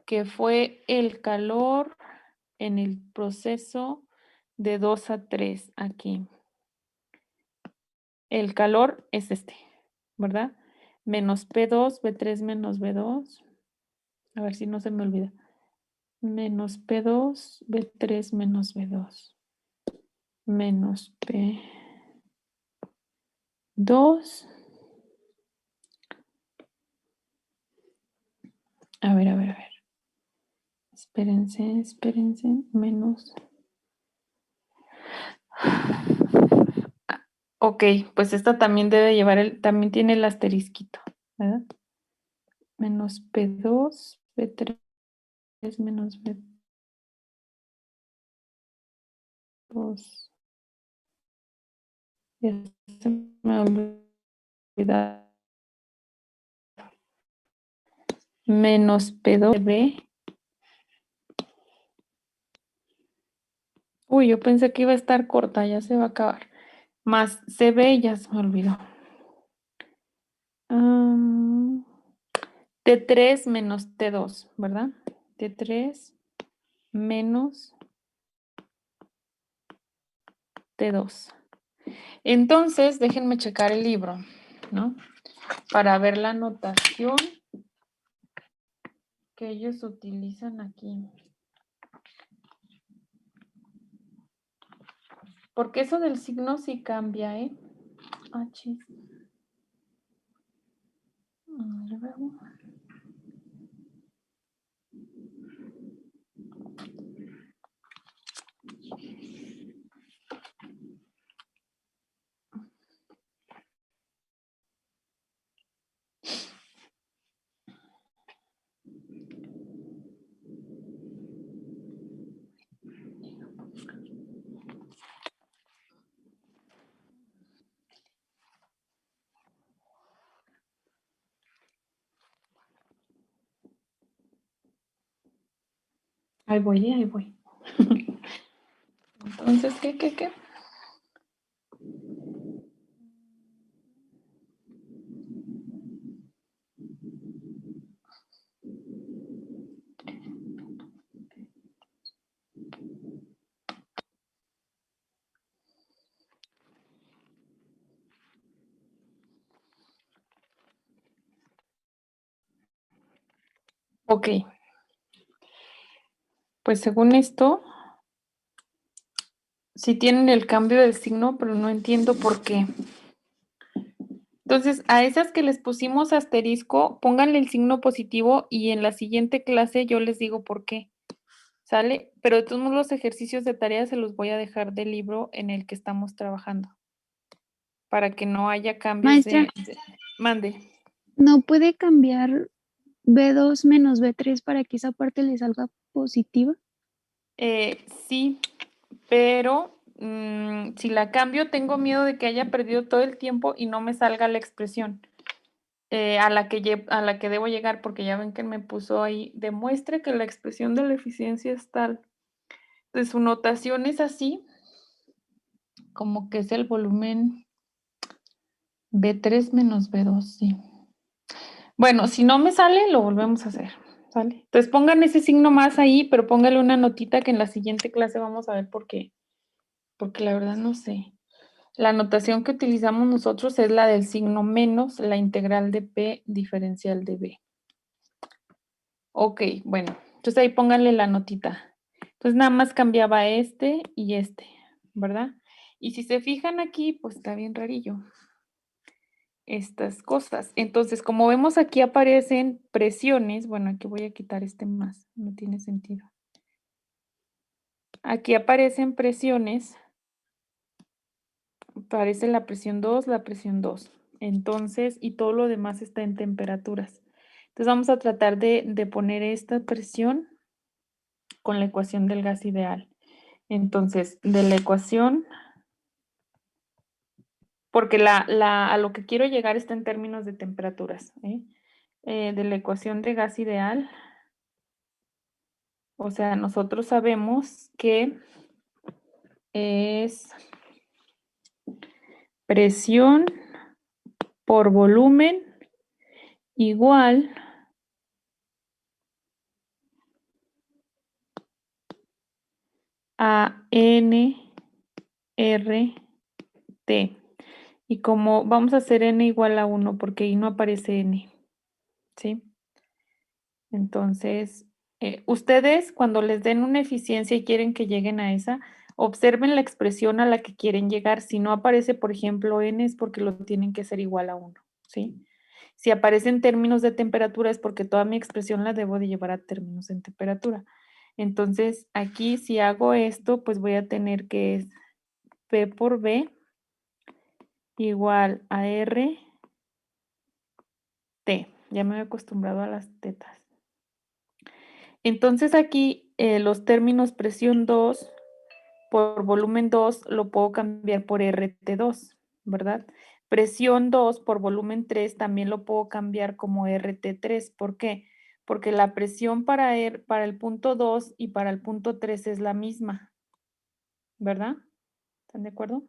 que fue el calor en el proceso de 2 a 3 aquí. El calor es este, ¿verdad? Menos P2, B3 menos B2. A ver si no se me olvida. Menos P2, B3 menos B2. Menos P2. A ver. Espérense, menos. Ok, pues esta también debe llevar también tiene el asterisquito, ¿verdad? Menos P2, B3 menos B2. Ya se me olvidó. Menos P2 B. Uy, yo pensé que iba a estar corta, ya se va a acabar. Más CB, ya se me olvidó. T3 menos T2, ¿verdad? T3 menos T2. Entonces, déjenme checar el libro, ¿no? Para ver la notación que ellos utilizan aquí. Porque eso del signo sí cambia, ¿eh? Ah, chis. A ver, veamos. Ahí voy, ahí voy. Entonces, ¿qué? Ok. Pues según esto, sí tienen el cambio del signo, pero no entiendo por qué. Entonces, a esas que les pusimos asterisco, pónganle el signo positivo y en la siguiente clase yo les digo por qué. ¿Sale? Pero de todos modos los ejercicios de tarea se los voy a dejar del libro en el que estamos trabajando. Para que no haya cambios Maestra, Mande. ¿no puede cambiar B2 menos B3 para que esa parte le salga positiva? Sí, pero si la cambio tengo miedo de que haya perdido todo el tiempo y no me salga la expresión a la que debo llegar, porque ya ven que me puso ahí, demuestre que la expresión de la eficiencia es tal. Entonces su notación es así, como que es el volumen B3 menos B2, sí. Bueno, si no me sale, lo volvemos a hacer, ¿sale? Entonces pongan ese signo más ahí, pero póngale una notita que en la siguiente clase vamos a ver por qué. Porque la verdad no sé. La notación que utilizamos nosotros es la del signo menos la integral de P diferencial de B. Ok, bueno, entonces ahí pónganle la notita. Entonces nada más cambiaba este y este, ¿verdad? Y si se fijan aquí, pues está bien rarillo estas cosas. Entonces, como vemos aquí aparecen presiones, bueno, aquí voy a quitar este más, no tiene sentido. Aquí aparecen presiones, aparece la presión 2, la presión 2. Entonces, y todo lo demás está en temperaturas. Entonces vamos a tratar de poner esta presión con la ecuación del gas ideal. Entonces, de la ecuación, porque a lo que quiero llegar está en términos de temperaturas, de la ecuación de gas ideal, o sea, nosotros sabemos que es presión por volumen igual a NRT. Y como vamos a hacer N igual a 1, porque ahí no aparece N, ¿sí? Entonces, ustedes cuando les den una eficiencia y quieren que lleguen a esa, observen la expresión a la que quieren llegar. Si no aparece, por ejemplo, N es porque lo tienen que hacer igual a 1, ¿sí? Si aparece en términos de temperatura es porque toda mi expresión la debo de llevar a términos en temperatura. Entonces, aquí si hago esto, pues voy a tener que es P por B igual a R T. Ya me he acostumbrado a las tetas. Entonces aquí los términos presión 2 por volumen 2 lo puedo cambiar por RT2, ¿verdad? Presión 2 por volumen 3 también lo puedo cambiar como RT3. ¿Por qué? Porque la presión para el punto 2 y para el punto 3 es la misma, ¿verdad? ¿Están de acuerdo?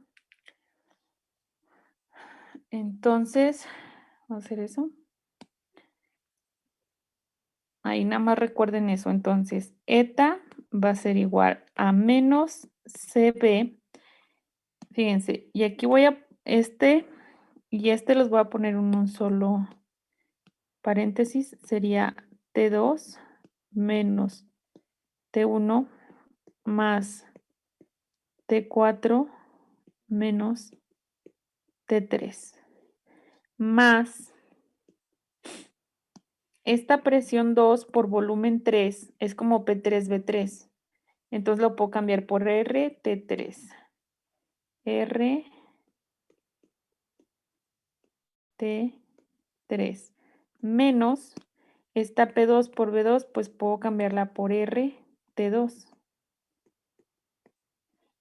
Entonces, vamos a hacer eso. Ahí nada más recuerden eso. Entonces, eta va a ser igual a menos CB. Fíjense, y aquí voy a y los voy a poner en un solo paréntesis. Sería T2 menos T1 más T4 menos T3 más esta presión 2 por volumen 3 es como P3V3. Entonces lo puedo cambiar por RT3. RT3 menos esta P2 por V2, pues puedo cambiarla por RT2.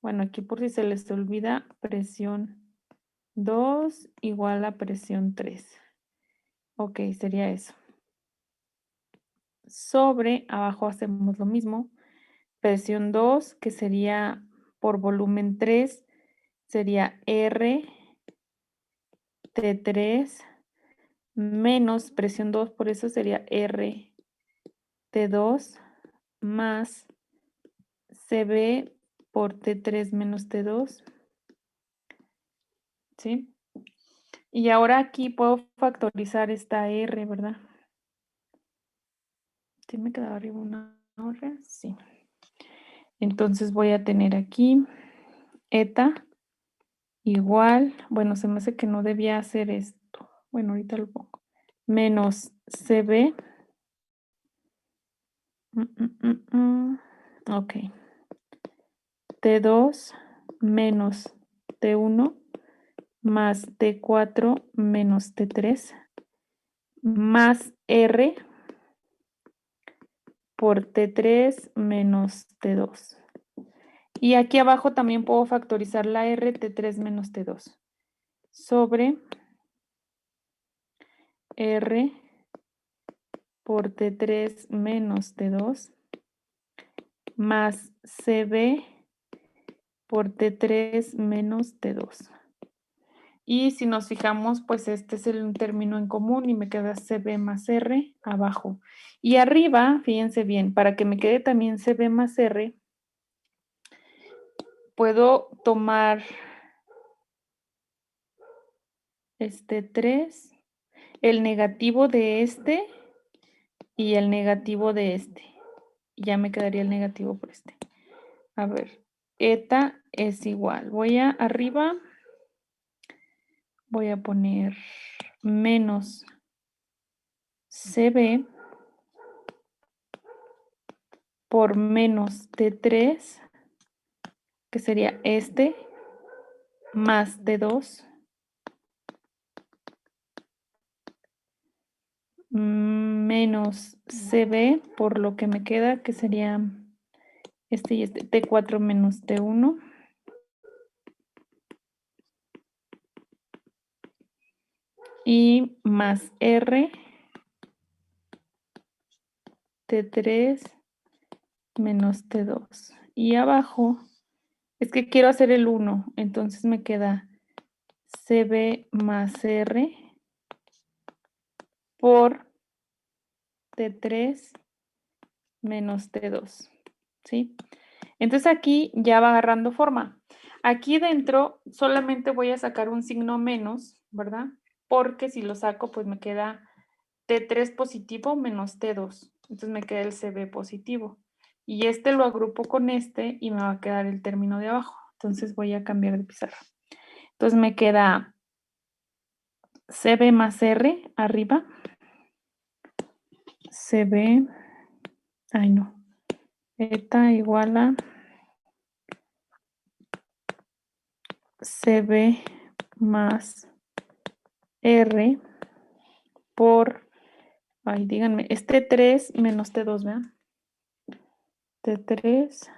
Bueno, aquí por si se les olvida, presión 2 igual a presión 3. Ok, sería eso. Sobre, abajo hacemos lo mismo. Presión 2, que sería por volumen 3, sería RT3 menos presión 2, por eso sería RT2 más CB por T3 menos T2. ¿Sí? Y ahora aquí puedo factorizar esta R, ¿verdad? ¿Sí me quedaba arriba una R? Sí. Entonces voy a tener aquí eta igual, bueno, se me hace que no debía hacer esto. Bueno, ahorita lo pongo. Menos CB. Ok. T2 menos T1 más T4 menos T3 más R por T3 menos T2. Y aquí abajo también puedo factorizar la R, T3 menos T2 sobre R por T3 menos T2 más CB por T3 menos T2. Y si nos fijamos, pues este es un término en común y me queda CB más R abajo. Y arriba, fíjense bien, para que me quede también CB más R, puedo tomar este 3, el negativo de este y el negativo de este. Ya me quedaría el negativo por este. A ver, eta es igual. Voy a arriba, voy a poner menos CB por menos T3, que sería este, más T2, menos CB por lo que me queda, que sería este y este, T4 menos T1. Y más R, T3 menos T2. Y abajo, es que quiero hacer el 1, entonces me queda CB más R por T3 menos T2, ¿sí? Entonces aquí ya va agarrando forma. Aquí dentro solamente voy a sacar un signo menos, ¿verdad? Porque si lo saco, pues me queda T3 positivo menos T2. Entonces me queda el CB positivo. Y este lo agrupo con este y me va a quedar el término de abajo. Entonces voy a cambiar de pizarra. Entonces me queda CB más R arriba. CB, ay no, eta igual a CB más R por, ay díganme, es T3 menos T2, ¿verdad? T3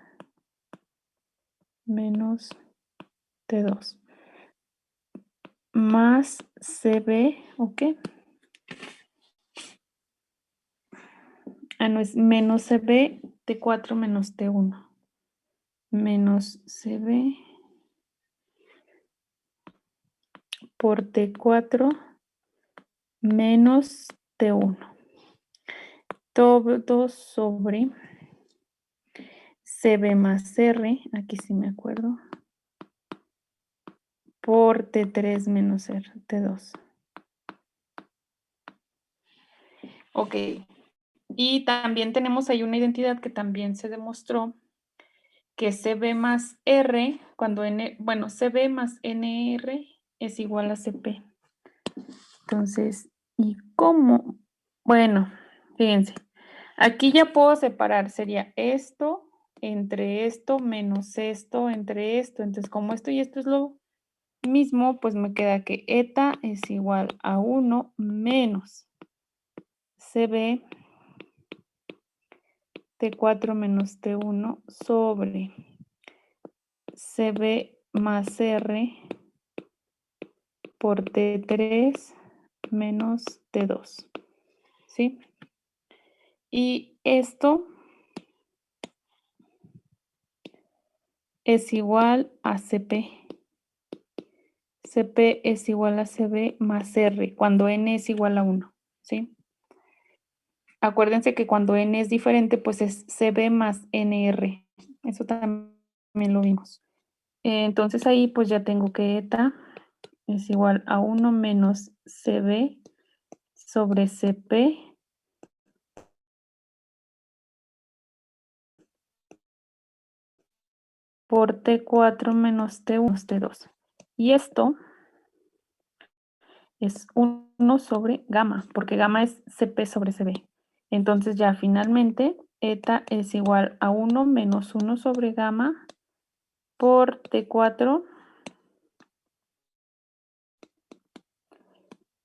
menos T2. más CB, ¿ok? Ah, no, es menos CB, T4 menos T1. Menos CB por T4 menos T1. Todo sobre CB más R, aquí sí me acuerdo, por T3 menos R, T2. Ok. Y también tenemos ahí una identidad que también se demostró que CB más R, cuando CB más NR es igual a CP. Entonces, ¿y cómo? Bueno, fíjense, aquí ya puedo separar, sería esto entre esto menos esto entre esto. Entonces, como esto y esto es lo mismo, pues me queda que eta es igual a 1 menos CB T4 menos T1 sobre CB más R por T3 menos T2, ¿sí? Y esto es igual a CP. CP es igual a CB más R, cuando N es igual a 1, ¿sí? Acuérdense que cuando N es diferente, pues es CB más NR. Eso también lo vimos. Entonces ahí pues ya tengo que eta es igual a 1 menos CB sobre CP por T4 menos T1 T2. Y esto es 1 sobre gamma, porque gamma es CP sobre CB. Entonces ya finalmente eta es igual a 1 menos 1 sobre gamma por T4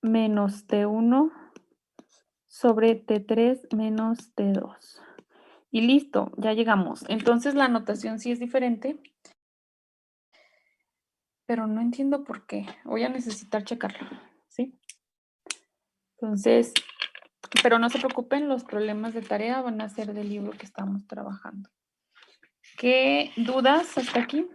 menos T1 sobre T3 menos T2. Y listo, ya llegamos. Entonces la notación sí es diferente, pero no entiendo por qué. Voy a necesitar checarlo, ¿sí? Entonces, pero no se preocupen, los problemas de tarea van a ser del libro que estamos trabajando. ¿Qué dudas hasta aquí?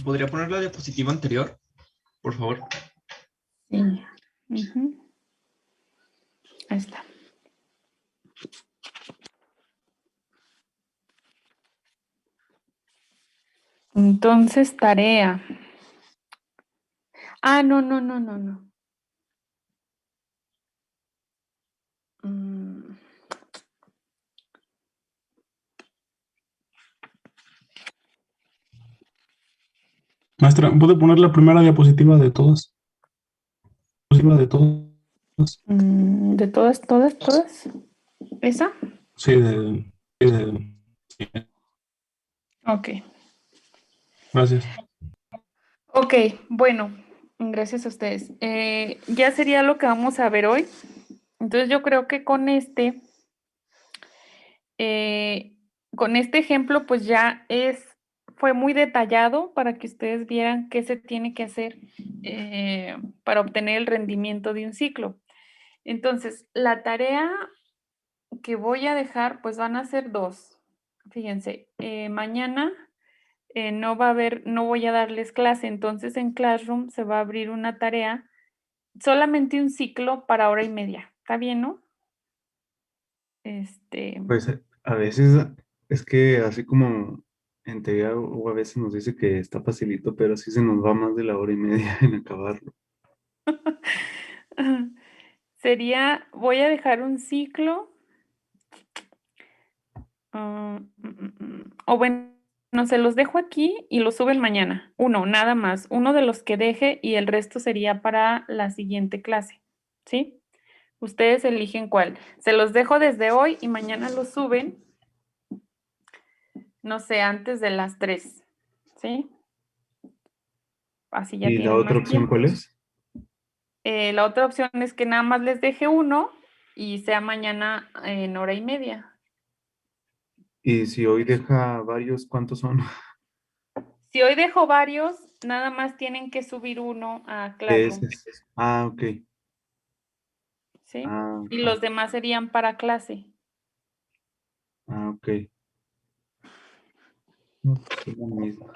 ¿Podría poner la diapositiva anterior, por favor? Sí. Ahí está. Entonces, tarea. Ah, no. Maestra, ¿puede poner la primera diapositiva de todas? ¿De todas? ¿De todas? ¿Esa? Sí, sí. Ok. Gracias. Ok, bueno, gracias a ustedes. Ya sería lo que vamos a ver hoy. Entonces yo creo que con este ejemplo, pues ya fue muy detallado para que ustedes vieran qué se tiene que hacer para obtener el rendimiento de un ciclo. Entonces, la tarea que voy a dejar, pues van a ser 2. Fíjense, mañana no voy a darles clase, entonces en Classroom se va a abrir una tarea, solamente un ciclo para hora y media. ¿Está bien, no? Pues a veces es que así como en teoría o a veces nos dice que está facilito, pero sí se nos va más de la hora y media en acabarlo. Voy a dejar un ciclo. O bueno, se los dejo aquí y los suben mañana. Uno, nada más. Uno de los que deje y el resto sería para la siguiente clase. ¿Sí? Ustedes eligen cuál. Se los dejo desde hoy y mañana los suben. No sé, antes de las 3. ¿Sí? Así ya ¿Y la tienen otra más opción tiempo. cuál es? La otra opción es que nada más les deje uno y sea mañana en hora y media. Y si hoy deja varios, ¿cuántos son? Si hoy dejo varios, nada más tienen que subir uno a Classroom, Ah, ok. ¿sí? Ah, Y los demás serían para clase. ok. No, pues es lo mismo.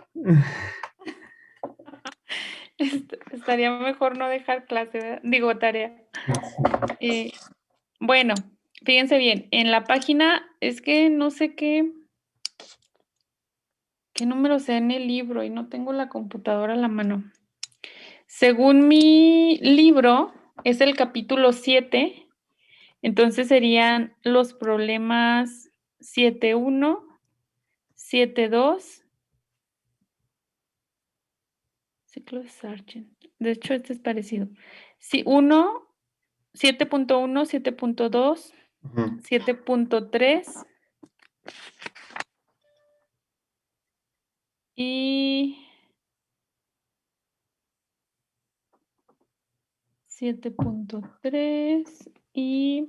Estaría mejor no dejar clase, ¿verdad? Digo, tarea. Bueno, fíjense bien, en la página, es que no sé qué número sea en el libro y no tengo la computadora a la mano. Según mi libro, es el capítulo 7, entonces serían los problemas 7.1, 7.2, ciclo de Sargent. De hecho, este es parecido. Sí, 1, 7.1, 7.2, Ajá. 7.3 y 7.3 y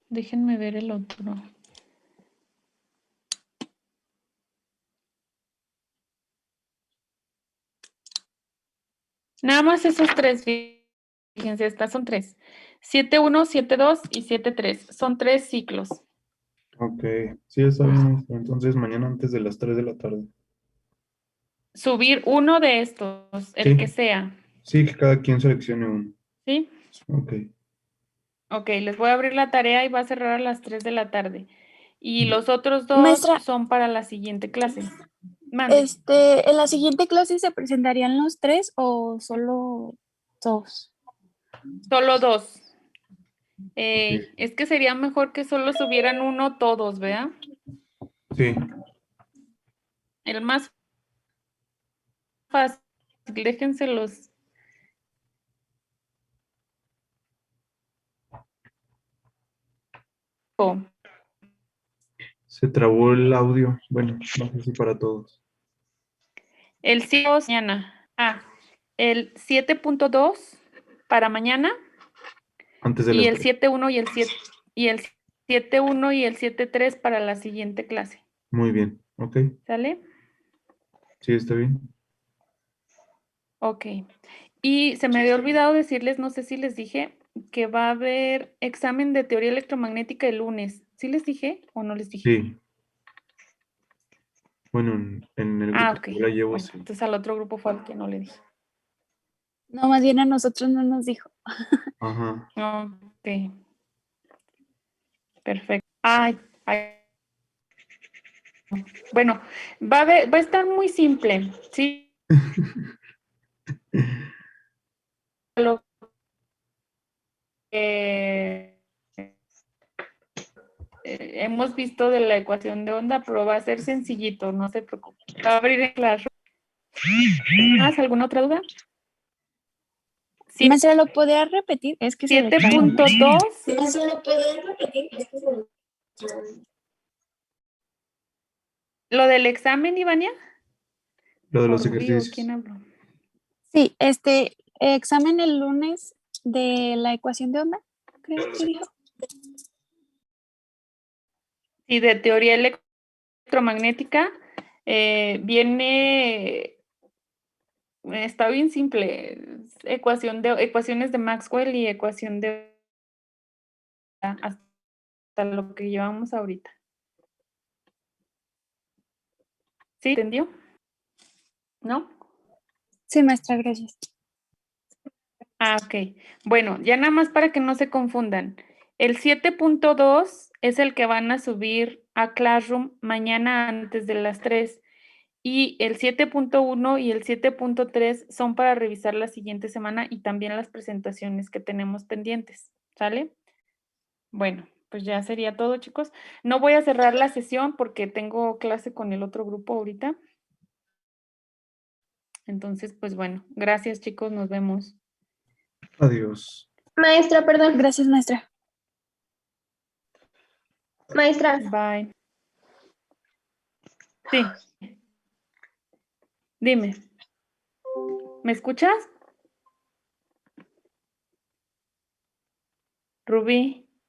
déjenme ver el otro. Nada más esos tres, fíjense, estas son tres. 7.1, 7.2 y 7.3. Son 3 ciclos. Ok, sí, está bien, maestra. Entonces mañana antes de las 3 de la tarde. Subir uno de estos, el Sí. que sea. Sí, que cada quien seleccione uno. ¿Sí? Ok. Ok, les voy a abrir la tarea y va a cerrar a las 3 de la tarde. Y los otros dos Maestra. son para la siguiente clase. Mande. ¿En la siguiente clase se presentarían los 3 o solo 2? Solo 2. Es que sería mejor que solo subieran uno todos, ¿verdad? Sí. El más fácil, déjenselos. Se trabó el audio. Bueno, no sé si para todos. El 7 mañana. El 7.2 para mañana. Antes de Y las el 7.1 y el 7 y el 7.1 y el 7.3 para la siguiente clase. Muy bien. Ok. ¿Sale? Sí, está bien. Ok. Y se me había olvidado decirles, no sé si les dije, que va a haber examen de teoría electromagnética el lunes. ¿Sí les dije o no les dije? Sí. Bueno, en el grupo Ok. que yo la llevo, Bueno, sí. entonces al otro grupo fue al que no le dije. No, más bien a nosotros no nos dijo. Ajá. Ok. Perfecto. Ay. Bueno, va a estar muy simple, ¿sí? Lo que hemos visto de la ecuación de onda, pero va a ser sencillito, no se preocupe. Va a abrir en Classroom. ¿Más alguna otra duda? Maestra, ¿lo podría repetir? Es que se le trabó. 7.2. Maestra, ¿lo podría repetir? Es que se le trabó. ¿Lo del examen, Ivania? Lo de los ¿O Rubí o ejercicios. quién habló? Sí, examen el lunes de la ecuación de onda, creo que dijo. Sí, de teoría electromagnética. Viene, está bien simple, ecuaciones de Maxwell y ecuación de hasta lo que llevamos ahorita. ¿Sí? ¿Entendió? ¿No? Sí, maestra, gracias. Ok. Bueno, ya nada más para que no se confundan. El 7.2 es el que van a subir a Classroom mañana antes de las 3. Y el 7.1 y el 7.3 son para revisar la siguiente semana y también las presentaciones que tenemos pendientes. ¿Sale? Bueno, pues ya sería todo, chicos. No voy a cerrar la sesión porque tengo clase con el otro grupo ahorita. Entonces, pues bueno, gracias, chicos. Nos vemos. Adiós. Maestra, perdón. Gracias, maestra. Maestra. Bye. Sí. Dime. ¿Me escuchas? Rubí.